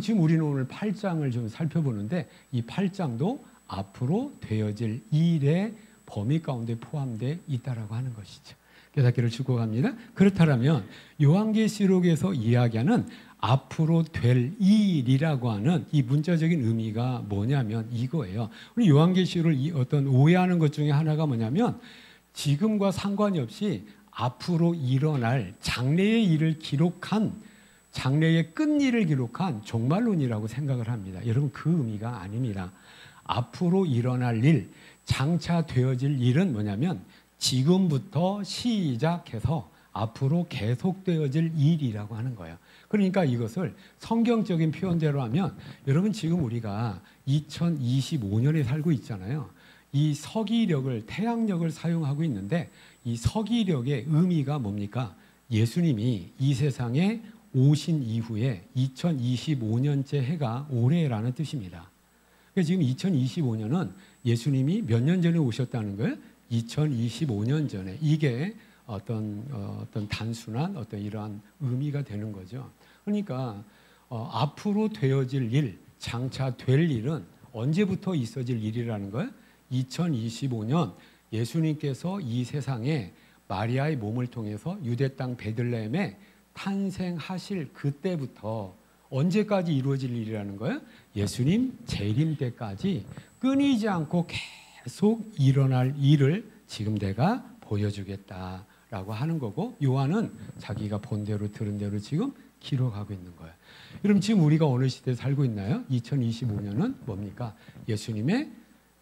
지금 우리는 오늘 8장을 좀 살펴보는데, 이 8장도 앞으로 되어질 일의 범위 가운데 포함되어 있다라고 하는 것이죠. 깨닫기를 축복합니다. 그렇다면 요한계시록에서 이야기하는 앞으로 될 일이라고 하는 이 문자적인 의미가 뭐냐면 이거예요. 우리 요한계시록을 어떤 오해하는 것 중에 하나가 뭐냐면, 지금과 상관이 없이 앞으로 일어날 장래의 일을 기록한, 장래의 끝일을 기록한 종말론이라고 생각을 합니다. 여러분, 그 의미가 아닙니다. 앞으로 일어날 일, 장차 되어질 일은 뭐냐면 지금부터 시작해서 앞으로 계속되어질 일이라고 하는 거예요. 그러니까 이것을 성경적인 표현대로 하면 여러분 지금 우리가 2025년에 살고 있잖아요. 이 서기력을 태양력을 사용하고 있는데 이 서기력의 의미가 뭡니까? 예수님이 이 세상에 오신 이후에 2025년째 해가 올해라는 뜻입니다. 그러니까 지금 2025년은 예수님이 몇 년 전에 오셨다는 거예요? 2025년 전에. 이게 어떤 단순한 어떤 이러한 의미가 되는 거죠. 그러니까 앞으로 되어질 일, 장차 될 일은 언제부터 있어질 일이라는 거예요? 2025년 예수님께서 이 세상에 마리아의 몸을 통해서 유대 땅 베들레헴에 탄생하실 그때부터 언제까지 이루어질 일이라는 거예요? 예수님 재림 때까지 끊이지 않고 계속 일어날 일을 지금 내가 보여주겠다라고 하는 거고, 요한은 자기가 본 대로 들은 대로 지금 기록하고 있는 거예요. 여러분 지금 우리가 어느 시대에 살고 있나요? 2025년은 뭡니까? 예수님의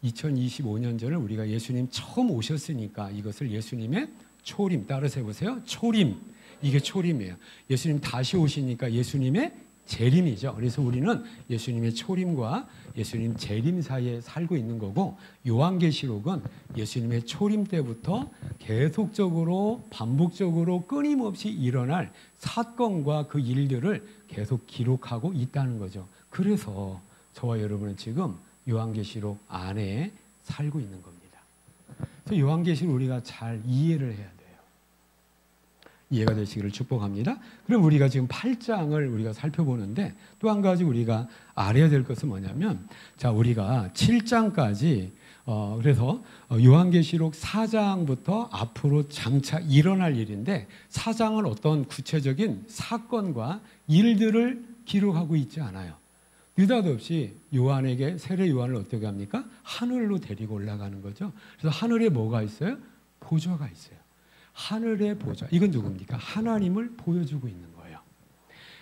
2025년 전에 우리가 예수님 처음 오셨으니까 이것을 예수님의 초림, 따라서 해보세요. 초림, 이게 초림이에요. 예수님 다시 오시니까 예수님의 재림이죠. 그래서 우리는 예수님의 초림과 예수님 재림 사이에 살고 있는 거고, 요한계시록은 예수님의 초림 때부터 계속적으로 반복적으로 끊임없이 일어날 사건과 그 일들을 계속 기록하고 있다는 거죠. 그래서 저와 여러분은 지금 요한계시록 안에 살고 있는 겁니다. 그래서 요한계시록 우리가 잘 이해를 해야 돼요. 이해가 되시기를 축복합니다. 그럼 우리가 지금 8장을 우리가 살펴보는데 또 한 가지 우리가 알아야 될 것은 뭐냐면, 자, 우리가 7장까지 그래서 요한계시록 4장부터 앞으로 장차 일어날 일인데, 4장은 어떤 구체적인 사건과 일들을 기록하고 있지 않아요. 느닷없이 요한에게, 세례 요한을 어떻게 합니까? 하늘로 데리고 올라가는 거죠. 그래서 하늘에 뭐가 있어요? 보좌가 있어요. 하늘의 보좌. 이건 누굽니까? 하나님을 보여주고 있는 거예요.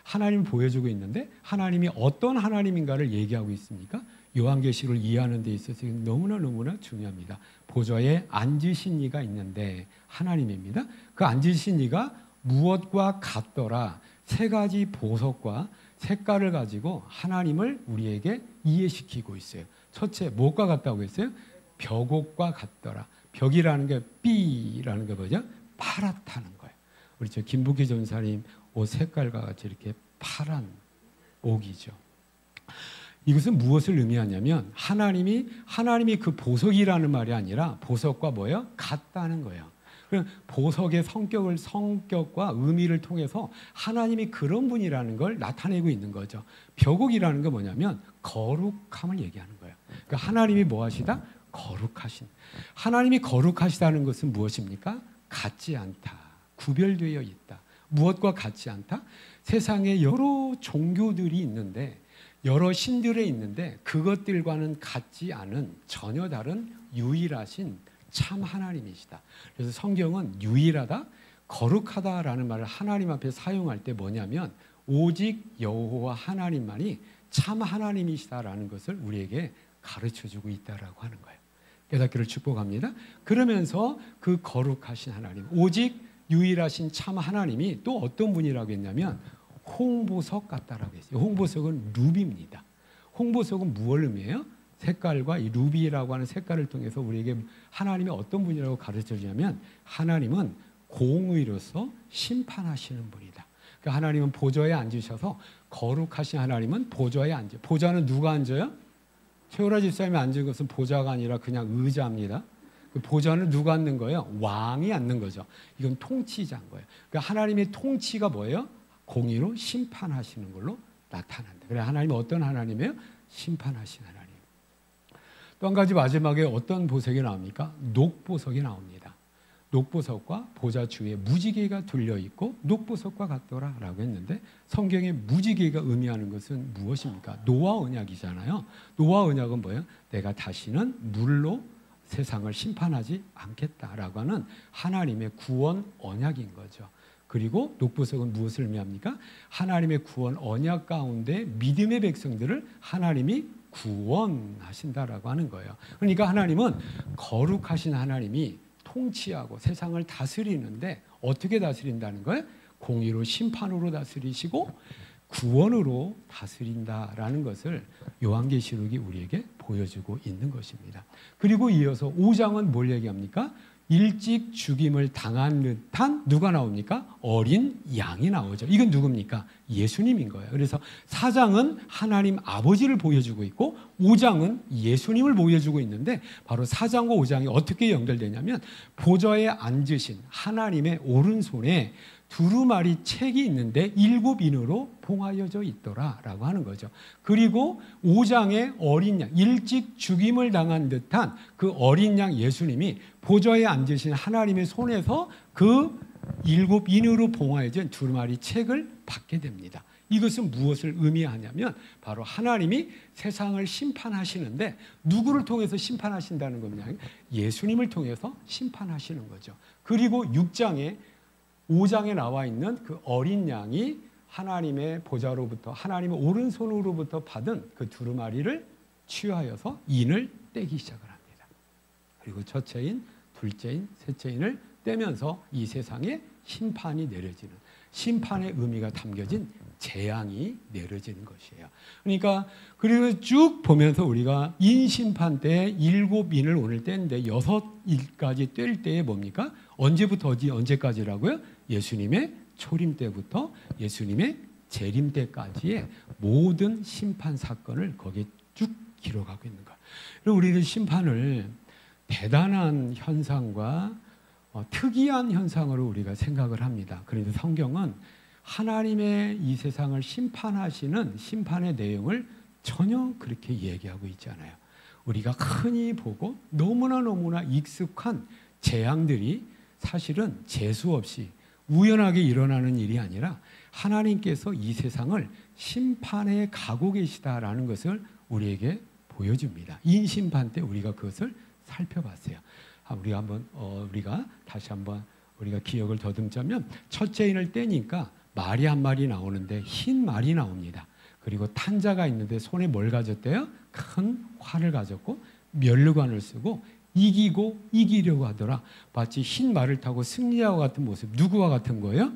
하나님을 보여주고 있는데 하나님이 어떤 하나님인가를 얘기하고 있습니까? 요한계시록을 이해하는 데 있어서 너무나 중요합니다. 보좌에 앉으신 이가 있는데 하나님입니다. 그 앉으신 이가 무엇과 같더라. 세 가지 보석과 색깔을 가지고 하나님을 우리에게 이해시키고 있어요. 첫째, 무엇과 같다고 했어요? 벽옥과 같더라. 벽이라는 게 삐라는 게 뭐죠? 파랗다는 거예요. 우리 저 김북희 전사님 옷 색깔과 같이 이렇게 파란 옥이죠. 이것은 무엇을 의미하냐면 하나님이 그 보석이라는 말이 아니라 보석과 뭐예요? 같다는 거예요. 보석의 성격과 의미를 통해서 하나님이 그런 분이라는 걸 나타내고 있는 거죠. 벽옥이라는 게 뭐냐면 거룩함을 얘기하는 거예요. 그러니까 하나님이 뭐 하시다? 거룩하신. 하나님이 거룩하시다는 것은 무엇입니까? 같지 않다. 구별되어 있다. 무엇과 같지 않다? 세상에 여러 종교들이 있는데, 여러 신들이 있는데 그것들과는 같지 않은 전혀 다른 유일하신 참 하나님이시다. 그래서 성경은 유일하다, 거룩하다라는 말을 하나님 앞에 사용할 때 뭐냐면 오직 여호와 하나님만이 참 하나님이시다라는 것을 우리에게 가르쳐주고 있다라고 하는 거예요. 깨닫기를 축복합니다. 그러면서 그 거룩하신 하나님, 오직 유일하신 참 하나님이 또 어떤 분이라고 했냐면 홍보석 같다라고 했어요. 홍보석은 루비입니다. 홍보석은 무엇을 의미해요? 색깔과 이 루비라고 하는 색깔을 통해서 우리에게 하나님이 어떤 분이라고 가르쳐주냐면, 하나님은 공의로서 심판하시는 분이다. 그러니까 하나님은 보좌에 앉으셔서, 거룩하신 하나님은 보좌에 앉아요. 보좌는 누가 앉아요? 최호라 집사님이 앉은 것은 보좌가 아니라 그냥 의자입니다. 그 보좌는 누가 앉는 거예요? 왕이 앉는 거죠. 이건 통치자인 거예요. 그러니까 하나님의 통치가 뭐예요? 공의로 심판하시는 걸로 나타난다. 그래, 하나님은 어떤 하나님이에요? 심판하신 하나님. 또 한 가지 마지막에 어떤 보석이 나옵니까? 녹보석이 나옵니다. 녹보석과 보좌 주위에 무지개가 둘려 있고 녹보석과 같더라라고 했는데, 성경의 무지개가 의미하는 것은 무엇입니까? 노아 언약이잖아요. 노아 언약은 뭐예요? 내가 다시는 물로 세상을 심판하지 않겠다라고 하는 하나님의 구원 언약인 거죠. 그리고 녹보석은 무엇을 의미합니까? 하나님의 구원 언약 가운데 믿음의 백성들을 하나님이 구원하신다라고 하는 거예요. 그러니까 하나님은 거룩하신 하나님이 통치하고 세상을 다스리는데 어떻게 다스린다는 거예요? 공의로 심판으로 다스리시고 구원으로 다스린다라는 것을 요한계시록이 우리에게 보여주고 있는 것입니다. 그리고 이어서 5장은 뭘 얘기합니까? 일찍 죽임을 당한 듯한 누가 나옵니까? 어린 양이 나오죠. 이건 누굽니까? 예수님인 거예요. 그래서 4장은 하나님 아버지를 보여주고 있고 5장은 예수님을 보여주고 있는데 바로 4장과 5장이 어떻게 연결되냐면 보좌에 앉으신 하나님의 오른손에 두루마리 책이 있는데 7인으로 봉하여져 있더라라고 하는 거죠. 그리고 5장의 어린 양, 일찍 죽임을 당한 듯한 그 어린 양 예수님이 보좌에 앉으신 하나님의 손에서 그 7인으로 봉하여진 두루마리 책을 받게 됩니다. 이것은 무엇을 의미하냐면 바로 하나님이 세상을 심판하시는데 누구를 통해서 심판하신다는 겁니다. 예수님을 통해서 심판하시는 거죠. 그리고 5장에 나와 있는 그 어린 양이 하나님의 보좌로부터 하나님의 오른손으로부터 받은 그 두루마리를 취하여서 인을 떼기 시작을 합니다. 그리고 첫째인, 둘째인, 셋째인을 떼면서 이 세상에 심판이 내려지는 심판의 의미가 담겨진 재앙이 내려지는 것이에요. 그러니까 그리고 쭉 보면서 우리가 인심판 때 7인을 오늘 떼는데 6일까지 뗄 때에 뭡니까? 언제부터 언제까지라고요? 예수님의 초림 때부터 예수님의 재림 때까지의 모든 심판 사건을 거기에 쭉 기록하고 있는 거예요. 그리고 우리는 심판을 대단한 현상과 특이한 현상으로 우리가 생각을 합니다. 그런데 성경은 하나님의 이 세상을 심판하시는 심판의 내용을 전혀 그렇게 얘기하고 있지 않아요. 우리가 흔히 보고 너무나 익숙한 재앙들이 사실은 재수 없이 우연하게 일어나는 일이 아니라 하나님께서 이 세상을 심판해 가고 계시다라는 것을 우리에게 보여줍니다. 인심판 때 우리가 그것을 살펴봤어요. 우리가 다시 한번 우리가 기억을 더듬자면 첫째 인을 떼니까 말이 한 마리 나오는데 흰 말이 나옵니다. 그리고 탄자가 있는데 손에 뭘 가졌대요? 큰 활을 가졌고 면류관을 쓰고 이기고 이기려고 하더라. 마치 흰 말을 타고 승리자와 같은 모습. 누구와 같은 거예요?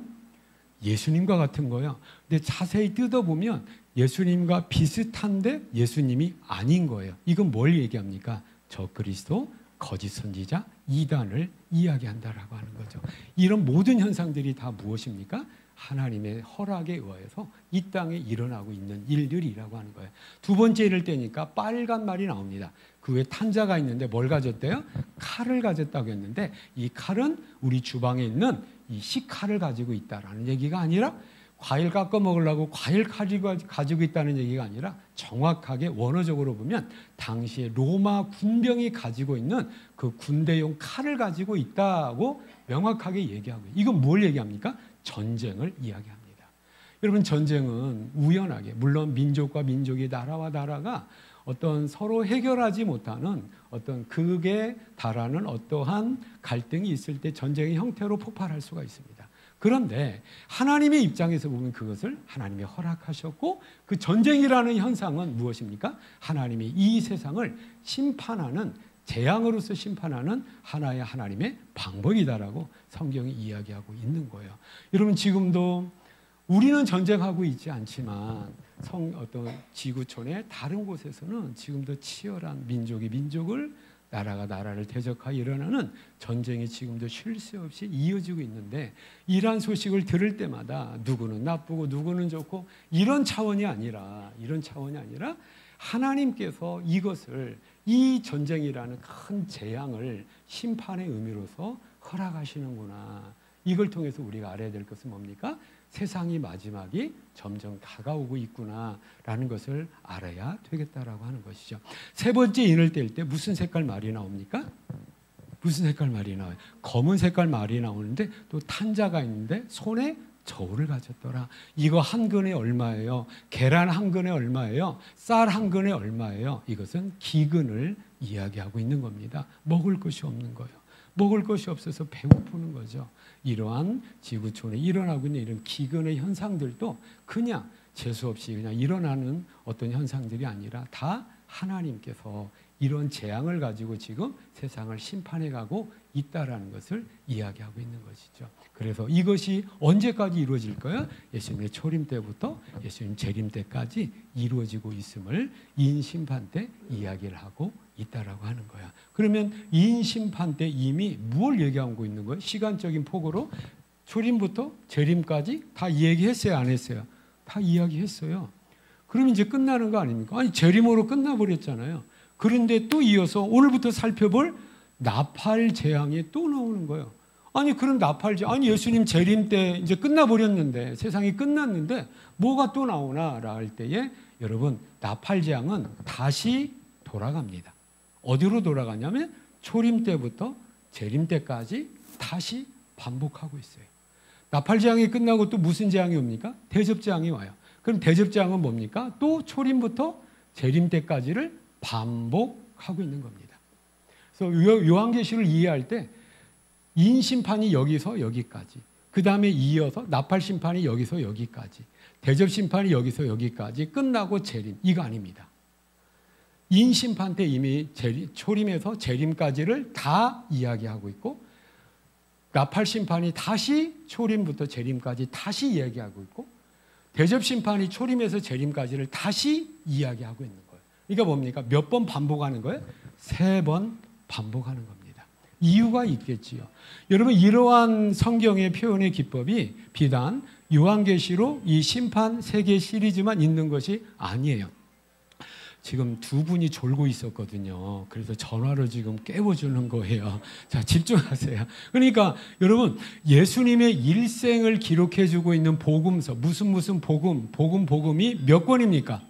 예수님과 같은 거예요. 근데 자세히 뜯어보면 예수님과 비슷한데 예수님이 아닌 거예요. 이건 뭘 얘기합니까? 적그리스도, 거짓 선지자, 이단을 이야기한다라고 하는 거죠. 이런 모든 현상들이 다 무엇입니까? 하나님의 허락에 의해서 이 땅에 일어나고 있는 일들이라고 하는 거예요. 두 번째 일을 떼니까 빨간 말이 나옵니다. 그 외에 탄자가 있는데 뭘 가졌대요? 칼을 가졌다고 했는데 이 칼은 우리 주방에 있는 이 식칼을 가지고 있다라는 얘기가 아니라 과일 깎아 먹으려고 과일 가지고 있다는 얘기가 아니라 정확하게 원어적으로 보면 당시에 로마 군병이 가지고 있는 그 군대용 칼을 가지고 있다고 명확하게 얘기하고 이건 뭘 얘기합니까? 전쟁을 이야기합니다. 여러분 전쟁은 우연하게 물론 민족과 민족이 나라와 나라가 어떤 서로 해결하지 못하는 어떤 극에 달하는 어떠한 갈등이 있을 때 전쟁의 형태로 폭발할 수가 있습니다. 그런데 하나님의 입장에서 보면 그것을 하나님이 허락하셨고 그 전쟁이라는 현상은 무엇입니까? 하나님이 이 세상을 심판하는 재앙으로서 심판하는 하나의 하나님의 방법이다라고 성경이 이야기하고 있는 거예요. 여러분 지금도 우리는 전쟁하고 있지 않지만 어떤 지구촌의 다른 곳에서는 지금도 치열한 민족이 민족을 나라가 나라를 대적하여 일어나는 전쟁이 지금도 쉴 새 없이 이어지고 있는데 이러한 소식을 들을 때마다 누구는 나쁘고 누구는 좋고 이런 차원이 아니라 하나님께서 이것을 이 전쟁이라는 큰 재앙을 심판의 의미로서 허락하시는구나. 이걸 통해서 우리가 알아야 될 것은 뭡니까? 세상이 마지막이 점점 다가오고 있구나라는 것을 알아야 되겠다라고 하는 것이죠. 세 번째 인을 뗄 때 무슨 색깔 말이 나옵니까? 무슨 색깔 말이 나와요? 검은 색깔 말이 나오는데 또 탄자가 있는데 손에 저울을 가졌더라. 이거 한 근에 얼마예요? 계란 한 근에 얼마예요? 쌀 한 근에 얼마예요? 이것은 기근을 이야기하고 있는 겁니다. 먹을 것이 없는 거예요. 먹을 것이 없어서 배고프는 거죠. 이러한 지구촌에 일어나고 있는 이런 기근의 현상들도 그냥 재수없이 그냥 일어나는 어떤 현상들이 아니라 다 하나님께서 이런 재앙을 가지고 지금 세상을 심판해 가고 있다라는 것을 이야기하고 있는 것이죠. 그래서 이것이 언제까지 이루어질까요? 예수님의 초림 때부터 예수님 재림 때까지 이루어지고 있음을 이인심판 때 이야기를 하고 있다라고 하는 거야. 그러면 이인심판 때 이미 뭘 얘기하고 있는 거예요? 시간적인 폭으로 초림부터 재림까지 다 얘기했어요, 안 했어요? 다 이야기했어요. 그럼 이제 끝나는 거 아닙니까? 아니, 재림으로 끝나버렸잖아요. 그런데 또 이어서 오늘부터 살펴볼 나팔 재앙이 또 나오는 거예요. 아니, 그럼 나팔 재앙, 아니, 예수님 재림 때 이제 끝나버렸는데, 세상이 끝났는데, 뭐가 또 나오나라 할 때에, 여러분, 나팔 재앙은 다시 돌아갑니다. 어디로 돌아가냐면, 초림 때부터 재림 때까지 다시 반복하고 있어요. 나팔 재앙이 끝나고 또 무슨 재앙이 옵니까? 대접 재앙이 와요. 그럼 대접 재앙은 뭡니까? 또 초림부터 재림 때까지를 반복하고 있는 겁니다. 그래서 요한계시를 이해할 때 인심판이 여기서 여기까지, 그 다음에 이어서 나팔 심판이 여기서 여기까지, 대접 심판이 여기서 여기까지 끝나고 재림, 이거 아닙니다. 인심판 때 이미 초림에서 재림까지를 다 이야기하고 있고, 나팔 심판이 다시 초림부터 재림까지 다시 이야기하고 있고, 대접 심판이 초림에서 재림까지를 다시 이야기하고 있는 거예요. 그러니까 뭡니까? 몇 번 반복하는 거예요? 3번 반복하는 겁니다. 이유가 있겠지요. 여러분, 이러한 성경의 표현의 기법이 비단 요한계시로 이 심판 세계 시리즈만 있는 것이 아니에요. 지금 두 분이 졸고 있었거든요. 그래서 전화로 지금 깨워주는 거예요. 자, 집중하세요. 그러니까 여러분, 예수님의 일생을 기록해주고 있는 복음서, 무슨 복음이 몇 권입니까?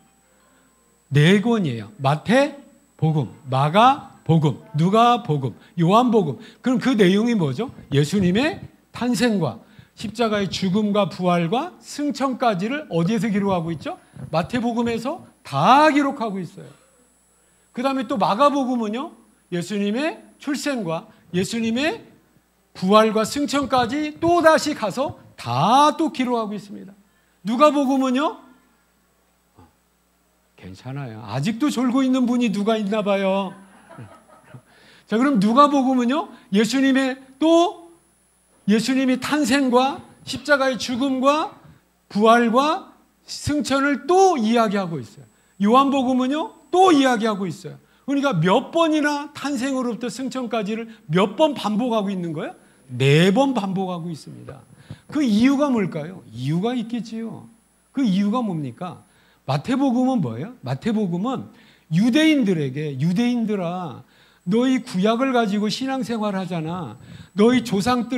4권이에요. 마태복음, 마가복음, 누가복음, 요한복음. 그럼 그 내용이 뭐죠? 예수님의 탄생과 십자가의 죽음과 부활과 승천까지를 어디에서 기록하고 있죠? 마태복음에서 다 기록하고 있어요. 그 다음에 또 마가복음은요, 예수님의 출생과 예수님의 부활과 승천까지 또 다시 가서 다 또 기록하고 있습니다. 누가복음은요, 괜찮아요. 아직도 졸고 있는 분이 누가 있나 봐요. 자, 그럼 누가복음은요, 예수님의 탄생과 십자가의 죽음과 부활과 승천을 또 이야기하고 있어요. 요한복음은요, 또 이야기하고 있어요. 그러니까 몇 번이나 탄생으로부터 승천까지를 몇 번 반복하고 있는 거예요? 4번 반복하고 있습니다. 그 이유가 뭘까요? 이유가 있겠지요. 그 이유가 뭡니까? 마태복음은 뭐예요? 마태복음은 유대인들아, 너희 구약을 가지고 신앙생활 하잖아. 너희 조상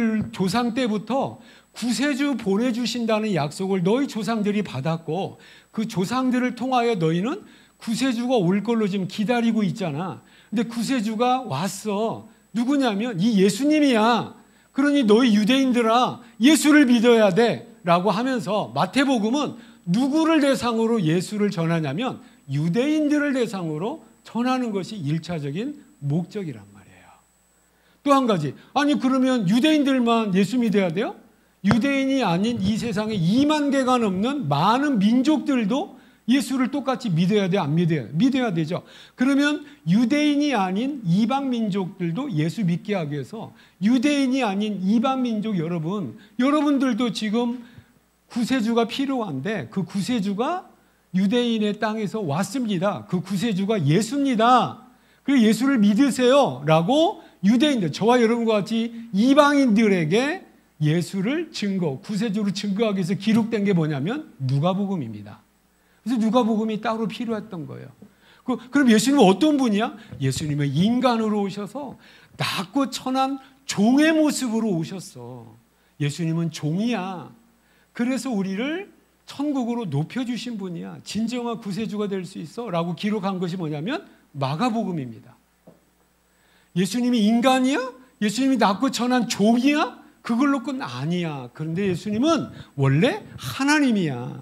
때부터 구세주 보내주신다는 약속을 너희 조상들이 받았고, 그 조상들을 통하여 너희는 구세주가 올 걸로 지금 기다리고 있잖아. 근데 구세주가 왔어. 누구냐면 이 예수님이야. 그러니 너희 유대인들아, 예수를 믿어야 돼 라고 하면서 마태복음은 누구를 대상으로 예수를 전하냐면 유대인들을 대상으로 전하는 것이 1차적인 목적이란 말이에요. 또 한 가지, 아니 그러면 유대인들만 예수 믿어야 돼요? 유대인이 아닌 이 세상에 2만 개가 넘는 많은 민족들도 예수를 똑같이 믿어야 돼, 안 믿어야 돼? 믿어야 되죠. 그러면 유대인이 아닌 이방 민족들도 예수 믿게 하기 위해서 유대인이 아닌 이방 민족 여러분들도 지금 구세주가 필요한데, 그 구세주가 유대인의 땅에서 왔습니다. 그 구세주가 예수입니다. 그리고 예수를 믿으세요 라고 유대인들, 저와 여러분과 같이 이방인들에게 예수를 구세주를 증거하기 위해서 기록된 게 뭐냐면 누가복음입니다. 그래서 누가복음이 따로 필요했던 거예요. 그럼 예수님은 어떤 분이야? 예수님은 인간으로 오셔서 낮고 천한 종의 모습으로 오셨어. 예수님은 종이야. 그래서 우리를 천국으로 높여주신 분이야. 진정한 구세주가 될 수 있어 라고 기록한 것이 뭐냐면 마가복음입니다. 예수님이 인간이야? 예수님이 낮고 천한 종이야? 그걸로 끝 아니야. 그런데 예수님은 원래 하나님이야.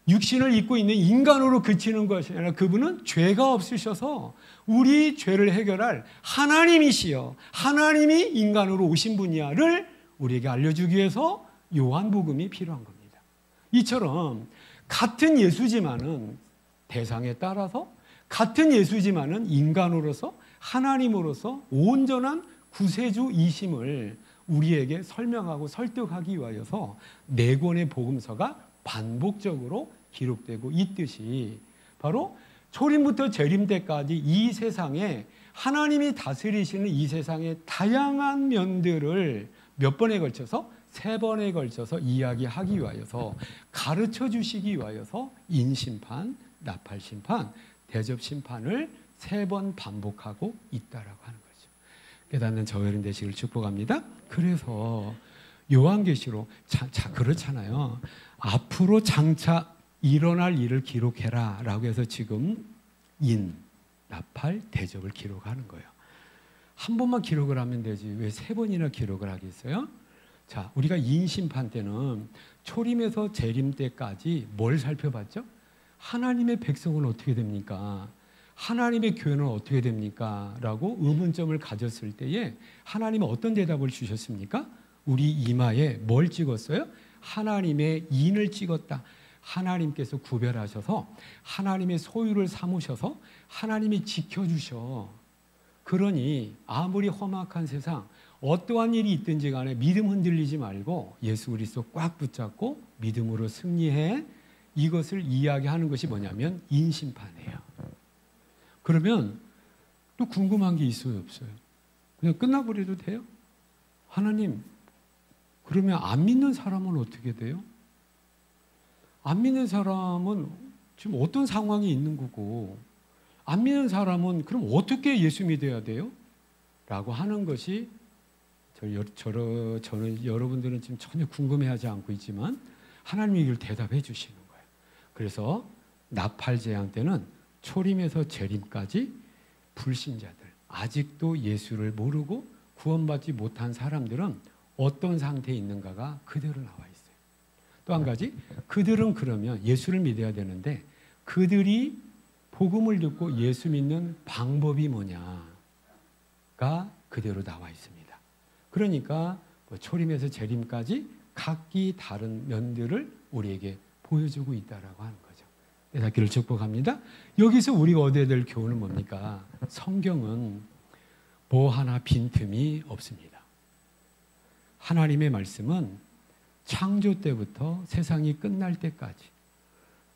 육신을 입고 있는 인간으로 그치는 것이 아니라 그분은 죄가 없으셔서 우리 죄를 해결할 하나님이시여 하나님이 인간으로 오신 분이야를 우리에게 알려주기 위해서 요한복음이 필요한 겁니다. 이처럼 같은 예수지만은 대상에 따라서 같은 예수지만은 인간으로서 하나님으로서 온전한 구세주이심을 우리에게 설명하고 설득하기 위하여서 네 권의 복음서가 반복적으로 기록되고 있듯이 바로 초림부터 재림 때까지 이 세상에 하나님이 다스리시는 이 세상의 다양한 면들을 몇 번에 걸쳐서 3번에 걸쳐서 이야기하기 위하여서 가르쳐 주시기 위하여서 인심판, 나팔심판, 대접심판을 3번 반복하고 있다라고 하는 거죠. 깨닫는 저와 여러분 되시길 축복합니다. 그래서 요한계시록 그렇잖아요. 앞으로 장차 일어날 일을 기록해라 라고 해서 지금 인, 나팔, 대접을 기록하는 거예요. 한 번만 기록을 하면 되지 왜 3번이나 기록을 하겠어요? 자, 우리가 인심판 때는 초림에서 재림 때까지 뭘 살펴봤죠? 하나님의 백성은 어떻게 됩니까? 하나님의 교회는 어떻게 됩니까? 라고 의문점을 가졌을 때에 하나님은 어떤 대답을 주셨습니까? 우리 이마에 뭘 찍었어요? 하나님의 인을 찍었다. 하나님께서 구별하셔서 하나님의 소유를 삼으셔서 하나님이 지켜주셔. 그러니 아무리 험악한 세상 어떠한 일이 있든지 간에 믿음 흔들리지 말고 예수 그리스도 꽉 붙잡고 믿음으로 승리해. 이것을 이야기하는 것이 뭐냐면 인심판이에요. 그러면 또 궁금한 게 있어요, 없어요? 그냥 끝나버려도 돼요? 하나님, 그러면 안 믿는 사람은 어떻게 돼요? 안 믿는 사람은 지금 어떤 상황이 있는 거고, 안 믿는 사람은 그럼 어떻게 예수 믿어야 돼요? 라고 하는 것이 저는 여러분들은 지금 전혀 궁금해하지 않고 있지만 하나님이 이걸 대답해 주시는 거예요. 그래서 나팔 재앙 때는 초림에서 재림까지 불신자들, 아직도 예수를 모르고 구원받지 못한 사람들은 어떤 상태에 있는가가 그대로 나와 있어요. 또 한 가지, 그들은 그러면 예수를 믿어야 되는데 그들이 복음을 듣고 예수 믿는 방법이 뭐냐가 그대로 나와 있습니다. 그러니까 초림에서 재림까지 각기 다른 면들을 우리에게 보여주고 있다라고 하는 거죠. 깨닫기를 축복합니다. 여기서 우리가 얻어야 될 교훈은 뭡니까? 성경은 뭐 하나 빈틈이 없습니다. 하나님의 말씀은 창조 때부터 세상이 끝날 때까지,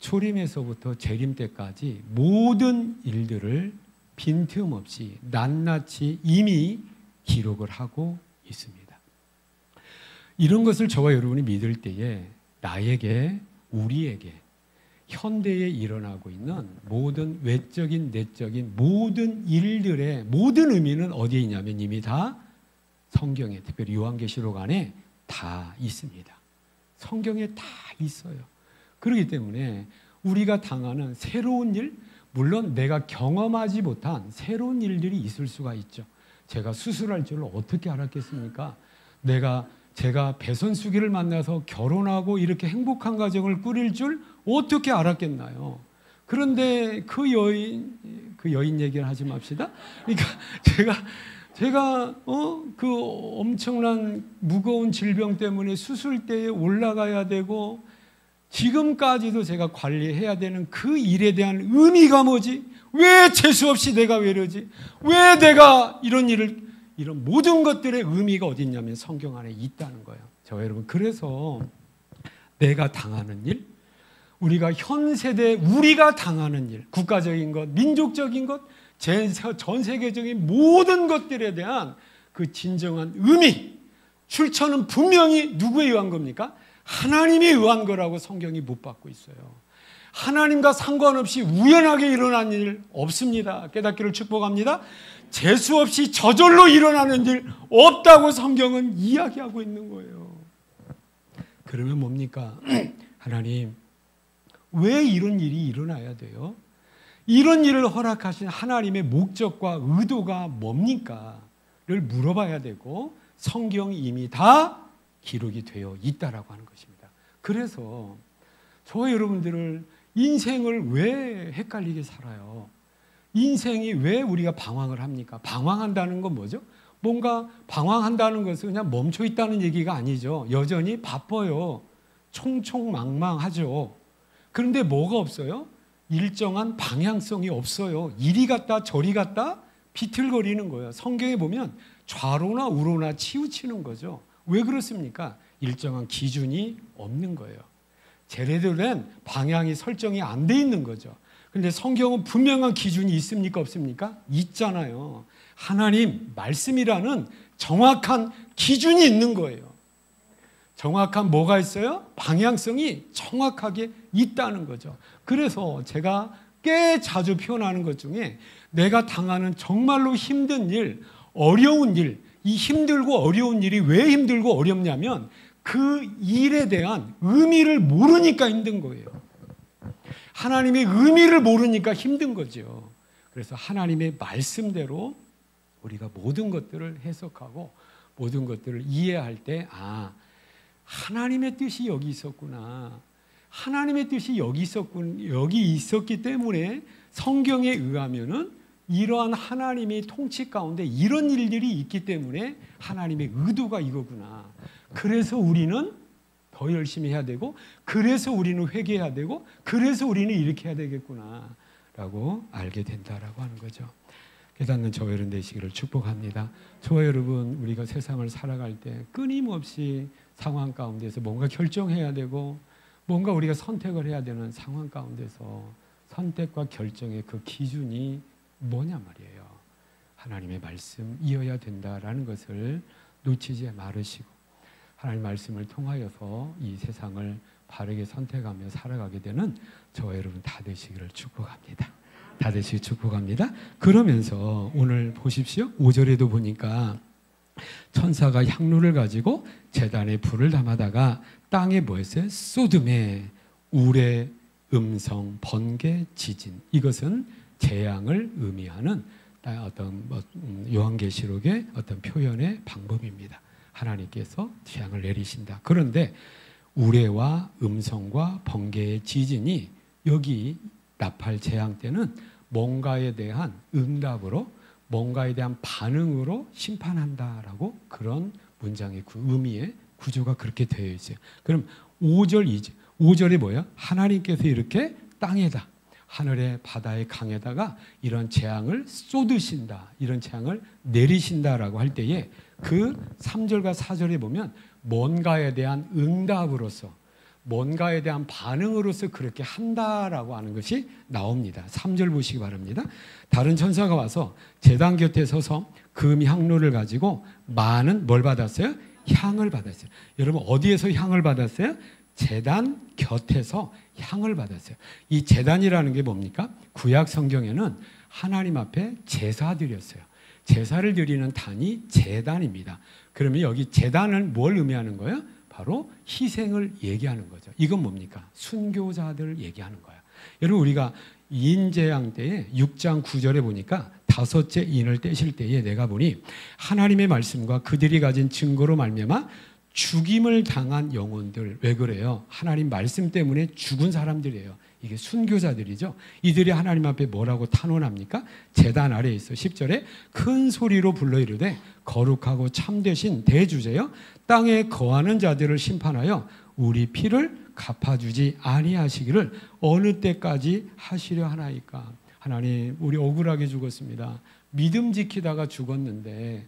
초림에서부터 재림 때까지 모든 일들을 빈틈없이 낱낱이 이미 기록을 하고 있습니다. 이런 것을 저와 여러분이 믿을 때에 나에게, 우리에게 현대에 일어나고 있는 모든 외적인, 내적인 모든 일들의 모든 의미는 어디에 있냐면 이미 다 성경에, 특별히 요한계시록 안에 다 있습니다. 성경에 다 있어요. 그렇기 때문에 우리가 당하는 새로운 일, 물론 내가 경험하지 못한 새로운 일들이 있을 수가 있죠. 제가 수술할 줄을 어떻게 알았겠습니까? 제가 배선수기를 만나서 결혼하고 이렇게 행복한 가정을 꾸릴 줄 어떻게 알았겠나요? 그런데 그 여인 얘기를 하지 맙시다. 그러니까 제가 그 엄청난 무거운 질병 때문에 수술대에 올라가야 되고 지금까지도 제가 관리해야 되는 그 일에 대한 의미가 뭐지? 왜 재수 없이 내가 왜 이러지? 왜 내가 이런 모든 것들의 의미가 어디 있냐면 성경 안에 있다는 거예요. 저와 여러분, 그래서 내가 당하는 일, 우리가 현 세대 우리가 당하는 일, 국가적인 것, 민족적인 것, 전 세계적인 모든 것들에 대한 그 진정한 의미, 출처는 분명히 누구에 의한 겁니까? 하나님에 의한 거라고 성경이 못 받고 있어요. 하나님과 상관없이 우연하게 일어난 일 없습니다. 깨닫기를 축복합니다. 재수 없이 저절로 일어나는 일 없다고 성경은 이야기하고 있는 거예요. 그러면 뭡니까? 하나님, 왜 이런 일이 일어나야 돼요? 이런 일을 허락하신 하나님의 목적과 의도가 뭡니까? 를 물어봐야 되고 성경이 이미 다 기록이 되어 있다라고 하는 것입니다. 그래서 저와 여러분들을 인생을 왜 헷갈리게 살아요? 인생이 왜 우리가 방황을 합니까? 방황한다는 건 뭐죠? 뭔가 방황한다는 것은 그냥 멈춰 있다는 얘기가 아니죠. 여전히 바빠요. 총총망망하죠. 그런데 뭐가 없어요? 일정한 방향성이 없어요. 이리 갔다 저리 갔다 비틀거리는 거예요. 성경에 보면 좌로나 우로나 치우치는 거죠. 왜 그렇습니까? 일정한 기준이 없는 거예요. 제대로 된 방향이 설정이 안 돼 있는 거죠. 그런데 성경은 분명한 기준이 있습니까? 없습니까? 있잖아요. 하나님 말씀이라는 정확한 기준이 있는 거예요. 정확한 뭐가 있어요? 방향성이 정확하게 있다는 거죠. 그래서 제가 꽤 자주 표현하는 것 중에 내가 당하는 정말로 힘든 일, 어려운 일, 이 힘들고 어려운 일이 왜 힘들고 어렵냐면 그 일에 대한 의미를 모르니까 힘든 거예요. 하나님의 의미를 모르니까 힘든 거죠. 그래서 하나님의 말씀대로 우리가 모든 것들을 해석하고 모든 것들을 이해할 때 하나님의 뜻이 여기 있었구나. 하나님의 뜻이 여기 있었기 때문에 성경에 의하면은 이러한 하나님의 통치 가운데 이런 일들이 있기 때문에 하나님의 의도가 이거구나. 그래서 우리는 더 열심히 해야 되고, 그래서 우리는 회개해야 되고, 그래서 우리는 이렇게 해야 되겠구나 라고 알게 된다라고 하는 거죠. 깨닫는 저와 여러분 되시기를 축복합니다. 저와 여러분, 우리가 세상을 살아갈 때 끊임없이 상황 가운데서 뭔가 결정해야 되고 뭔가 우리가 선택을 해야 되는 상황 가운데서 선택과 결정의 그 기준이 뭐냐 말이에요. 하나님의 말씀이어야 된다라는 것을 놓치지 말으시고 하나님의 말씀을 통하여서 이 세상을 바르게 선택하며 살아가게 되는 저와 여러분 다 되시기를 축복합니다. 다 되시기 축복합니다. 그러면서 오늘 보십시오. 5절에도 보니까 천사가 향로를 가지고 제단에 불을 담아다가 땅에 뭐였어요? 소돔에 우레, 음성, 번개, 지진. 이것은 재앙을 의미하는 어떤 요한계시록의 어떤 표현의 방법입니다. 하나님께서 재앙을 내리신다. 그런데 우레와 음성과 번개의 지진이 여기 나팔 재앙 때는 뭔가에 대한 응답으로 뭔가에 대한 반응으로 심판한다라고 그런 문장의 의미의 구조가 그렇게 되어 있어요. 그럼 5절이 뭐예요? 하나님께서 이렇게 땅에다 하늘의 바다의 강에다가 이런 재앙을 쏟으신다. 이런 재앙을 내리신다라고 할 때에 그 3절과 4절에 보면 뭔가에 대한 응답으로서 뭔가에 대한 반응으로서 그렇게 한다라고 하는 것이 나옵니다. 3절 보시기 바랍니다. 다른 천사가 와서 제단 곁에 서서 금 향로를 가지고 많은 뭘 받았어요? 향을 받았어요. 여러분 어디에서 향을 받았어요? 제단 곁에서 향을 받았어요. 이 제단이라는 게 뭡니까? 구약 성경에는 하나님 앞에 제사드렸어요. 제사를 드리는 단이 제단입니다. 그러면 여기 제단은 뭘 의미하는 거예요? 바로 희생을 얘기하는 거죠. 이건 뭡니까? 순교자들을 얘기하는 거예요. 여러분 우리가 인재양 때에 6장 9절에 보니까 다섯째 인을 떼실 때에 내가 보니 하나님의 말씀과 그들이 가진 증거로 말미암아 죽임을 당한 영혼들. 왜 그래요? 하나님 말씀 때문에 죽은 사람들이에요. 이게 순교자들이죠. 이들이 하나님 앞에 뭐라고 탄원합니까? 제단 아래에 있어. 10절에 큰 소리로 불러 이르되 거룩하고 참되신 대주제여 땅에 거하는 자들을 심판하여 우리 피를 갚아주지 아니하시기를 어느 때까지 하시려 하나이까. 하나님 우리 억울하게 죽었습니다. 믿음 지키다가 죽었는데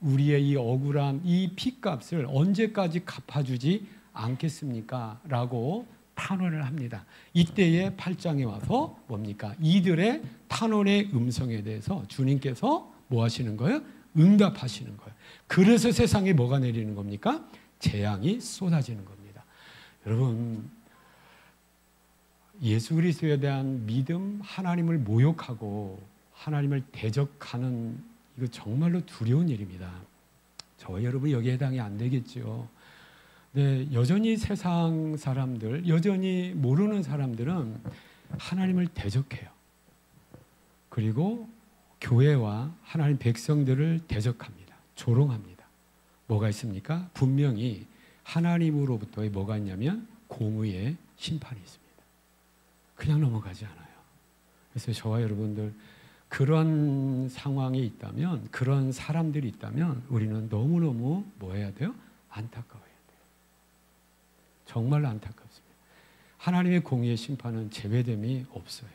우리의 이 억울한 이 피값을 언제까지 갚아주지 않겠습니까? 라고 탄원을 합니다. 이때에 8장에 와서 뭡니까? 이들의 탄원의 음성에 대해서 주님께서 뭐 하시는 거예요? 응답하시는 거예요. 그래서 세상에 뭐가 내리는 겁니까? 재앙이 쏟아지는 겁니다. 여러분 예수 그리스도에 대한 믿음, 하나님을 모욕하고 하나님을 대적하는 이거 정말로 두려운 일입니다. 저와 여러분 여기에 해당이 안 되겠죠. 네, 여전히 세상 사람들, 여전히 모르는 사람들은 하나님을 대적해요. 그리고 교회와 하나님 백성들을 대적합니다. 조롱합니다. 뭐가 있습니까? 분명히 하나님으로부터의 뭐가 있냐면 공의의 심판이 있습니다. 그냥 넘어가지 않아요. 그래서 저와 여러분들 그런 상황에 있다면, 그런 사람들이 있다면 우리는 너무너무 뭐 해야 돼요? 안타까워야 돼요. 정말 안타깝습니다. 하나님의 공의의 심판은 제외됨이 없어요.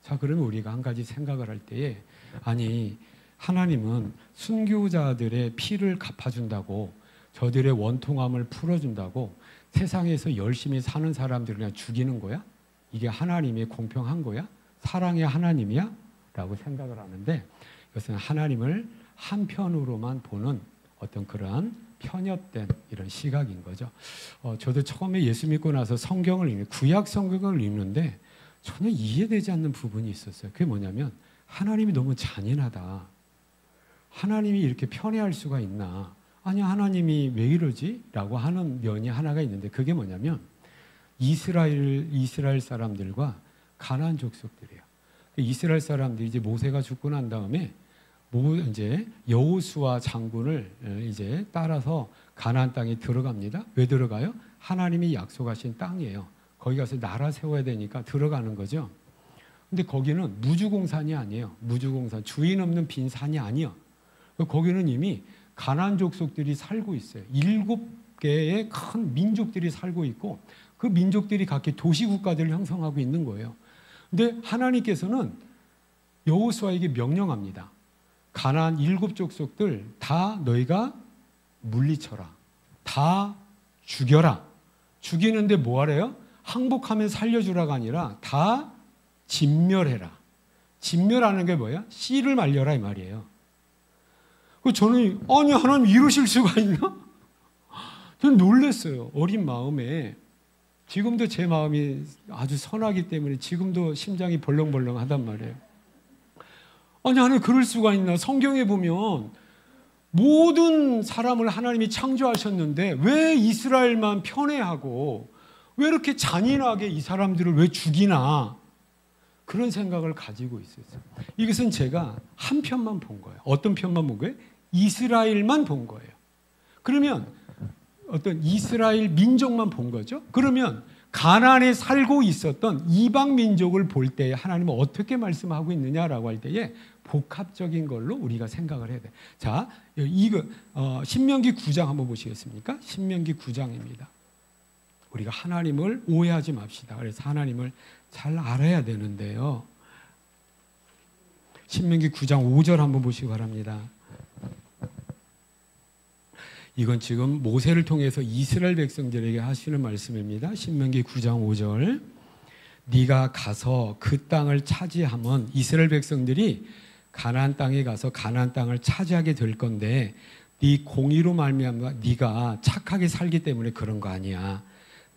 자, 그러면 우리가 한 가지 생각을 할 때에, 아니 하나님은 순교자들의 피를 갚아준다고, 저들의 원통함을 풀어준다고 세상에서 열심히 사는 사람들을 그냥 죽이는 거야? 이게 하나님의 공평한 거야? 사랑의 하나님이야? 라고 생각을 하는데, 이것은 하나님을 한편으로만 보는 어떤 그러한 편협된 이런 시각인 거죠. 저도 처음에 예수 믿고 나서 성경을 읽는, 구약 성경을 읽는데 전혀 이해되지 않는 부분이 있었어요. 그게 뭐냐면, 하나님이 너무 잔인하다. 하나님이 이렇게 편애할 수가 있나? 아니, 하나님이 왜 이러지? 라고 하는 면이 하나가 있는데, 그게 뭐냐면 이스라엘 사람들과 가나안 족속들이에요. 이스라엘 사람들이 이제 모세가 죽고 난 다음에 이제 여호수아 장군을 이제 따라서 가나안 땅에 들어갑니다. 왜 들어가요? 하나님이 약속하신 땅이에요. 거기 가서 나라 세워야 되니까 들어가는 거죠. 근데 거기는 무주공산이 아니에요. 무주공산, 주인 없는 빈 산이 아니에요. 거기는 이미 가나안 족속들이 살고 있어요. 7개의 큰 민족들이 살고 있고, 그 민족들이 각기 도시국가들을 형성하고 있는 거예요. 근데 하나님께서는 여호수아에게 명령합니다. 가나안 7족속들 다 너희가 물리쳐라. 다 죽여라. 죽이는데 뭐 하래요? 항복하면 살려주라가 아니라 다 진멸해라. 진멸하는 게 뭐야? 씨를 말려라 이 말이에요. 저는 아니 하나님 이러실 수가 있나? 저는 놀랐어요. 어린 마음에. 지금도 제 마음이 아주 선하기 때문에 지금도 심장이 벌렁벌렁 하단 말이에요. 아니 하나님 그럴 수가 있나? 성경에 보면 모든 사람을 하나님이 창조하셨는데 왜 이스라엘만 편애하고 왜 이렇게 잔인하게 이 사람들을 왜 죽이나? 그런 생각을 가지고 있었어요. 이것은 제가 한 편만 본 거예요. 어떤 편만 본 거예요? 이스라엘만 본 거예요. 그러면 어떤 이스라엘 민족만 본 거죠. 그러면 가나안에 살고 있었던 이방 민족을 볼 때에 하나님은 어떻게 말씀하고 있느냐라고 할 때에 복합적인 걸로 우리가 생각을 해야 돼요. 자, 이거 신명기 9장 한번 보시겠습니까? 신명기 9장입니다. 우리가 하나님을 오해하지 맙시다. 그래서 하나님을 잘 알아야 되는데요. 신명기 9장 5절 한번 보시기 바랍니다. 이건 지금 모세를 통해서 이스라엘 백성들에게 하시는 말씀입니다. 신명기 9장 5절. 네가 가서 그 땅을 차지하면 이스라엘 백성들이 가나안 땅에 가서 가나안 땅을 차지하게 될 건데 네 공의로 말미암아 네가 착하게 살기 때문에 그런 거 아니야.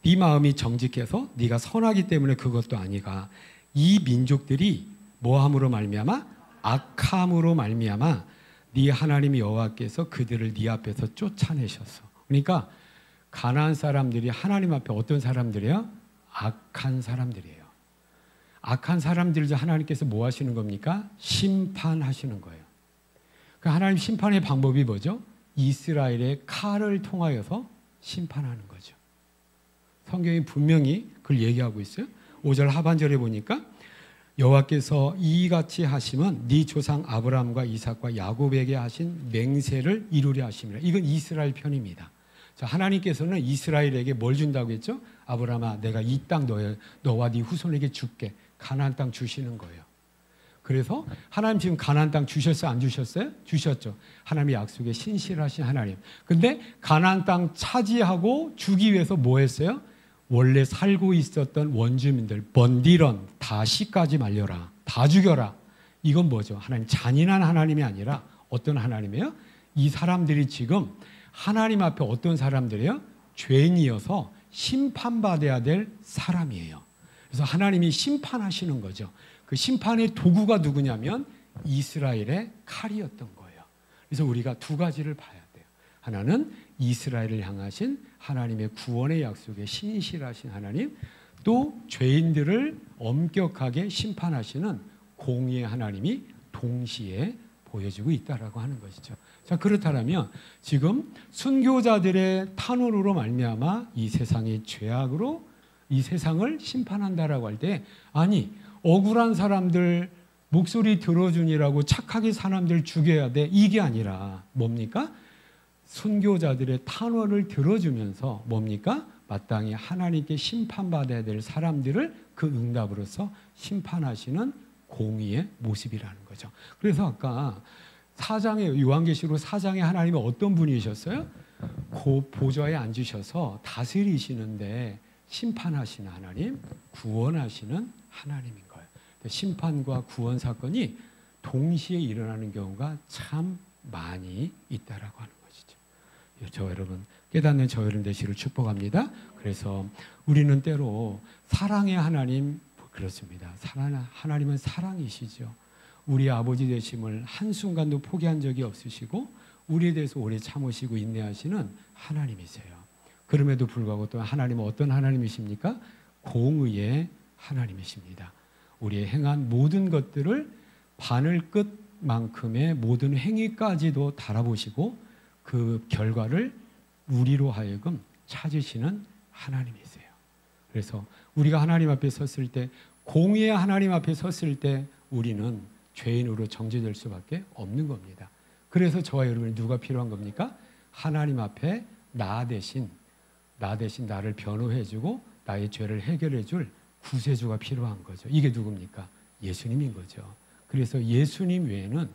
네 마음이 정직해서 네가 선하기 때문에 그것도 아니가. 이 민족들이 뭐함으로 말미암아? 악함으로 말미암아 네 하나님 여호와께서 그들을 네 앞에서 쫓아내셨어. 그러니까 가나안 사람들이 하나님 앞에 어떤 사람들이에요? 악한 사람들이에요. 악한 사람들을 하나님께서 뭐 하시는 겁니까? 심판하시는 거예요. 그 하나님 심판의 방법이 뭐죠? 이스라엘의 칼을 통하여서 심판하는 거죠. 성경이 분명히 그걸 얘기하고 있어요. 5절 하반절에 보니까 여호와께서 이같이 하시면 네 조상 아브라함과 이삭과 야곱에게 하신 맹세를 이루려 하심이라. 이건 이스라엘 편입니다. 자, 하나님께서는 이스라엘에게 뭘 준다고 했죠? 아브라함아, 내가 이 땅 너와 네 후손에게 줄게. 가나안 땅 주시는 거예요. 그래서 하나님 지금 가나안 땅 주셨어요? 안 주셨어요? 주셨죠. 하나님의 약속에 신실하신 하나님. 근데 가나안 땅 차지하고 주기 위해서 뭐 했어요? 원래 살고 있었던 원주민들 번디런 다 씨까지 말려라. 다 죽여라. 이건 뭐죠? 하나님 잔인한 하나님이 아니라 어떤 하나님이에요? 이 사람들이 지금 하나님 앞에 어떤 사람들이에요? 죄인이어서 심판받아야 될 사람이에요. 그래서 하나님이 심판하시는 거죠. 그 심판의 도구가 누구냐면 이스라엘의 칼이었던 거예요. 그래서 우리가 두 가지를 봐야 돼요. 하나는 이스라엘을 향하신 하나님의 구원의 약속에 신실하신 하나님, 또 죄인들을 엄격하게 심판하시는 공의의 하나님이 동시에 보여지고 있다라고 하는 것이죠. 자, 그렇다면 지금 순교자들의 탄원으로 말미암아 이 세상의 죄악으로 이 세상을 심판한다라고 할 때 아니 억울한 사람들 목소리 들어주니라고 착하게 사람들 죽여야 돼 이게 아니라 뭡니까? 순교자들의 탄원을 들어주면서 뭡니까? 마땅히 하나님께 심판받아야 될 사람들을 그 응답으로서 심판하시는 공의의 모습이라는 거죠. 그래서 아까 요한계시록 4장에 하나님은 어떤 분이셨어요? 그 보좌에 앉으셔서 다스리시는데 심판하시는 하나님, 구원하시는 하나님인 거예요. 심판과 구원 사건이 동시에 일어나는 경우가 참 많이 있다라고 하는 것이죠. 저 여러분 깨닫는 저 여러분 되시기를 축복합니다. 그래서 우리는 때로 사랑의 하나님 그렇습니다. 하나님은 사랑이시죠. 우리 아버지 되심을 한순간도 포기한 적이 없으시고 우리에 대해서 오래 참으시고 인내하시는 하나님이세요. 그럼에도 불구하고 또 하나님은 어떤 하나님이십니까? 공의의 하나님이십니다. 우리의 행한 모든 것들을 바늘 끝만큼의 모든 행위까지도 달아보시고 그 결과를 우리로 하여금 찾으시는 하나님이세요. 그래서 우리가 하나님 앞에 섰을 때 공의의 하나님 앞에 섰을 때 우리는 죄인으로 정죄될 수밖에 없는 겁니다. 그래서 저와 여러분이 누가 필요한 겁니까? 하나님 앞에 나 대신 나를 변호해주고 나의 죄를 해결해줄 구세주가 필요한 거죠. 이게 누굽니까? 예수님인 거죠. 그래서 예수님 외에는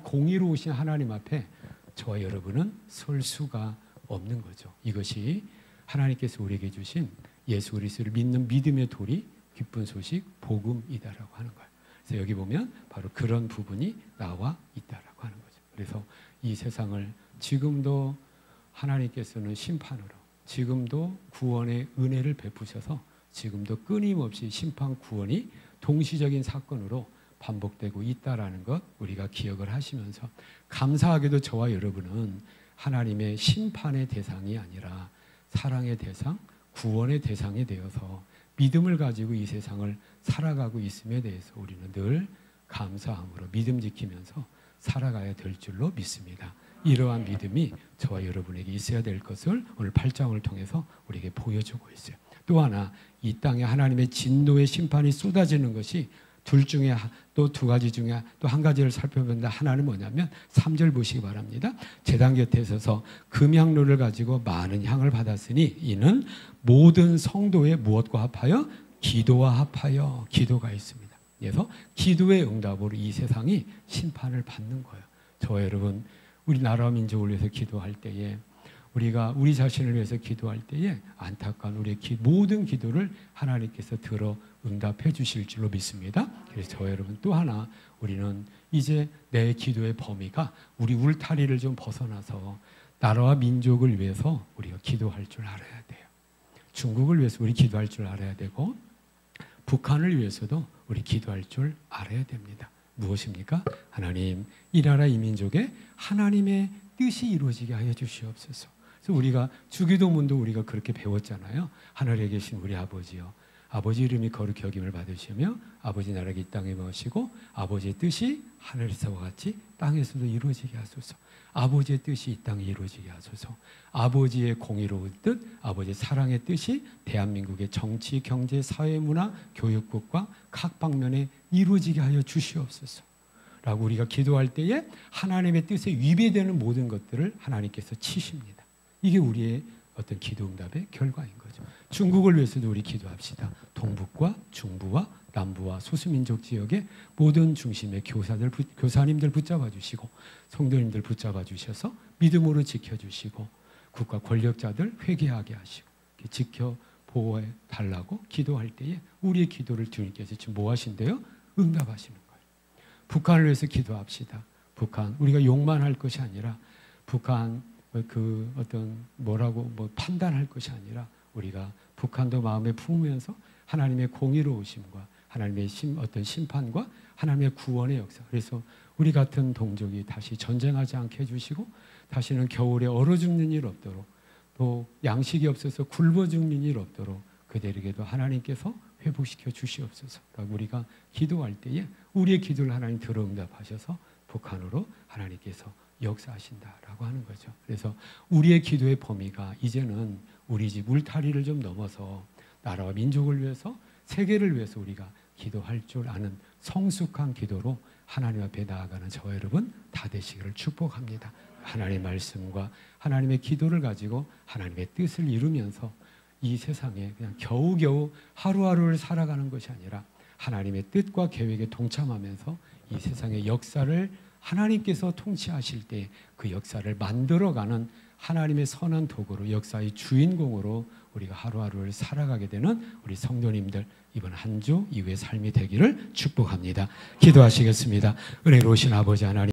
공의로우신 하나님 앞에 저와 여러분은 설 수가 없는 거죠. 이것이 하나님께서 우리에게 주신 예수 그리스도를 믿는 믿음의 도리, 기쁜 소식, 복음이다라고 하는 거예요. 그래서 여기 보면 바로 그런 부분이 나와 있다라고 하는 거죠. 그래서 이 세상을 지금도 하나님께서는 심판으로, 지금도 구원의 은혜를 베푸셔서 지금도 끊임없이 심판 구원이 동시적인 사건으로 반복되고 있다라는 것 우리가 기억을 하시면서 감사하게도 저와 여러분은 하나님의 심판의 대상이 아니라 사랑의 대상, 구원의 대상이 되어서 믿음을 가지고 이 세상을 살아가고 있음에 대해서 우리는 늘 감사함으로 믿음 지키면서 살아가야 될 줄로 믿습니다. 이러한 믿음이 저와 여러분에게 있어야 될 것을 오늘 8장을 통해서 우리에게 보여주고 있어요. 또 하나 이 땅에 하나님의 진노의 심판이 쏟아지는 것이 둘 중에 또 두 가지 중에 또 한 가지를 살펴본다. 하나는 뭐냐면 3절 보시기 바랍니다. 제단 곁에 서서 금향로를 가지고 많은 향을 받았으니 이는 모든 성도의 무엇과 합하여? 기도와 합하여 기도가 있습니다. 그래서 기도의 응답으로 이 세상이 심판을 받는 거예요. 저와 여러분 우리 나라와 민족을 위해서 기도할 때에 우리가 우리 자신을 위해서 기도할 때에 안타까운 우리의 모든 기도를 하나님께서 들어 응답해 주실 줄로 믿습니다. 그래서 저 여러분 또 하나 우리는 이제 내 기도의 범위가 우리 울타리를 좀 벗어나서 나라와 민족을 위해서 우리가 기도할 줄 알아야 돼요. 중국을 위해서 우리 기도할 줄 알아야 되고 북한을 위해서도 우리 기도할 줄 알아야 됩니다. 무엇입니까? 하나님 이 나라 이 민족에 하나님의 뜻이 이루어지게 하여 주시옵소서. 그래서 우리가 주기도문도 우리가 그렇게 배웠잖아요. 하늘에 계신 우리 아버지요, 아버지 이름이 거룩히 여김을 받으시며 아버지 나라가 이 땅에 머시고 아버지의 뜻이 하늘에서와 같이 땅에서도 이루어지게 하소서. 아버지의 뜻이 이 땅에 이루어지게 하소서. 아버지의 공의로운 뜻, 아버지의 사랑의 뜻이 대한민국의 정치, 경제, 사회, 문화, 교육국과 각 방면에 이루어지게 하여 주시옵소서 라고 우리가 기도할 때에 하나님의 뜻에 위배되는 모든 것들을 하나님께서 치십니다. 이게 우리의 어떤 기도 응답의 결과인 거죠. 중국을 위해서도 우리 기도합시다. 동북과 중부와 남부와 소수민족 지역의 모든 중심의 교사님들 붙잡아 주시고 성도님들 붙잡아 주셔서 믿음으로 지켜주시고 국가 권력자들 회개하게 하시고 지켜 보호해 달라고 기도할 때에 우리의 기도를 주님께서 지금 뭐 하신대요? 응답하시는 거예요. 북한을 위해서 기도합시다. 북한 우리가 욕만 할 것이 아니라 북한 그 어떤 판단할 것이 아니라 우리가 북한도 마음에 품으면서 하나님의 공의로우심과 하나님의 어떤 심판과 하나님의 구원의 역사. 그래서 우리 같은 동족이 다시 전쟁하지 않게 해주시고 다시는 겨울에 얼어 죽는 일 없도록 또 양식이 없어서 굶어 죽는 일 없도록 그들에게도 하나님께서 회복시켜 주시옵소서라고 우리가 기도할 때에 우리의 기도를 하나님 들어 응답하셔서 북한으로 하나님께서 역사하신다라고 하는 거죠. 그래서 우리의 기도의 범위가 이제는 우리 집 울타리를 좀 넘어서 나라와 민족을 위해서, 세계를 위해서 우리가 기도할 줄 아는 성숙한 기도로 하나님 앞에 나아가는 저와 여러분 다 되시기를 축복합니다. 하나님의 말씀과 하나님의 기도를 가지고 하나님의 뜻을 이루면서 이 세상에 그냥 겨우겨우 하루하루를 살아가는 것이 아니라 하나님의 뜻과 계획에 동참하면서 이 세상의 역사를 하나님께서 통치하실 때 그 역사를 만들어가는 하나님의 선한 도구로, 역사의 주인공으로 우리가 하루하루를 살아가게 되는 우리 성도님들, 이번 한 주 이후의 삶이 되기를 축복합니다. 기도하시겠습니다. 은혜로우신 아버지 하나님,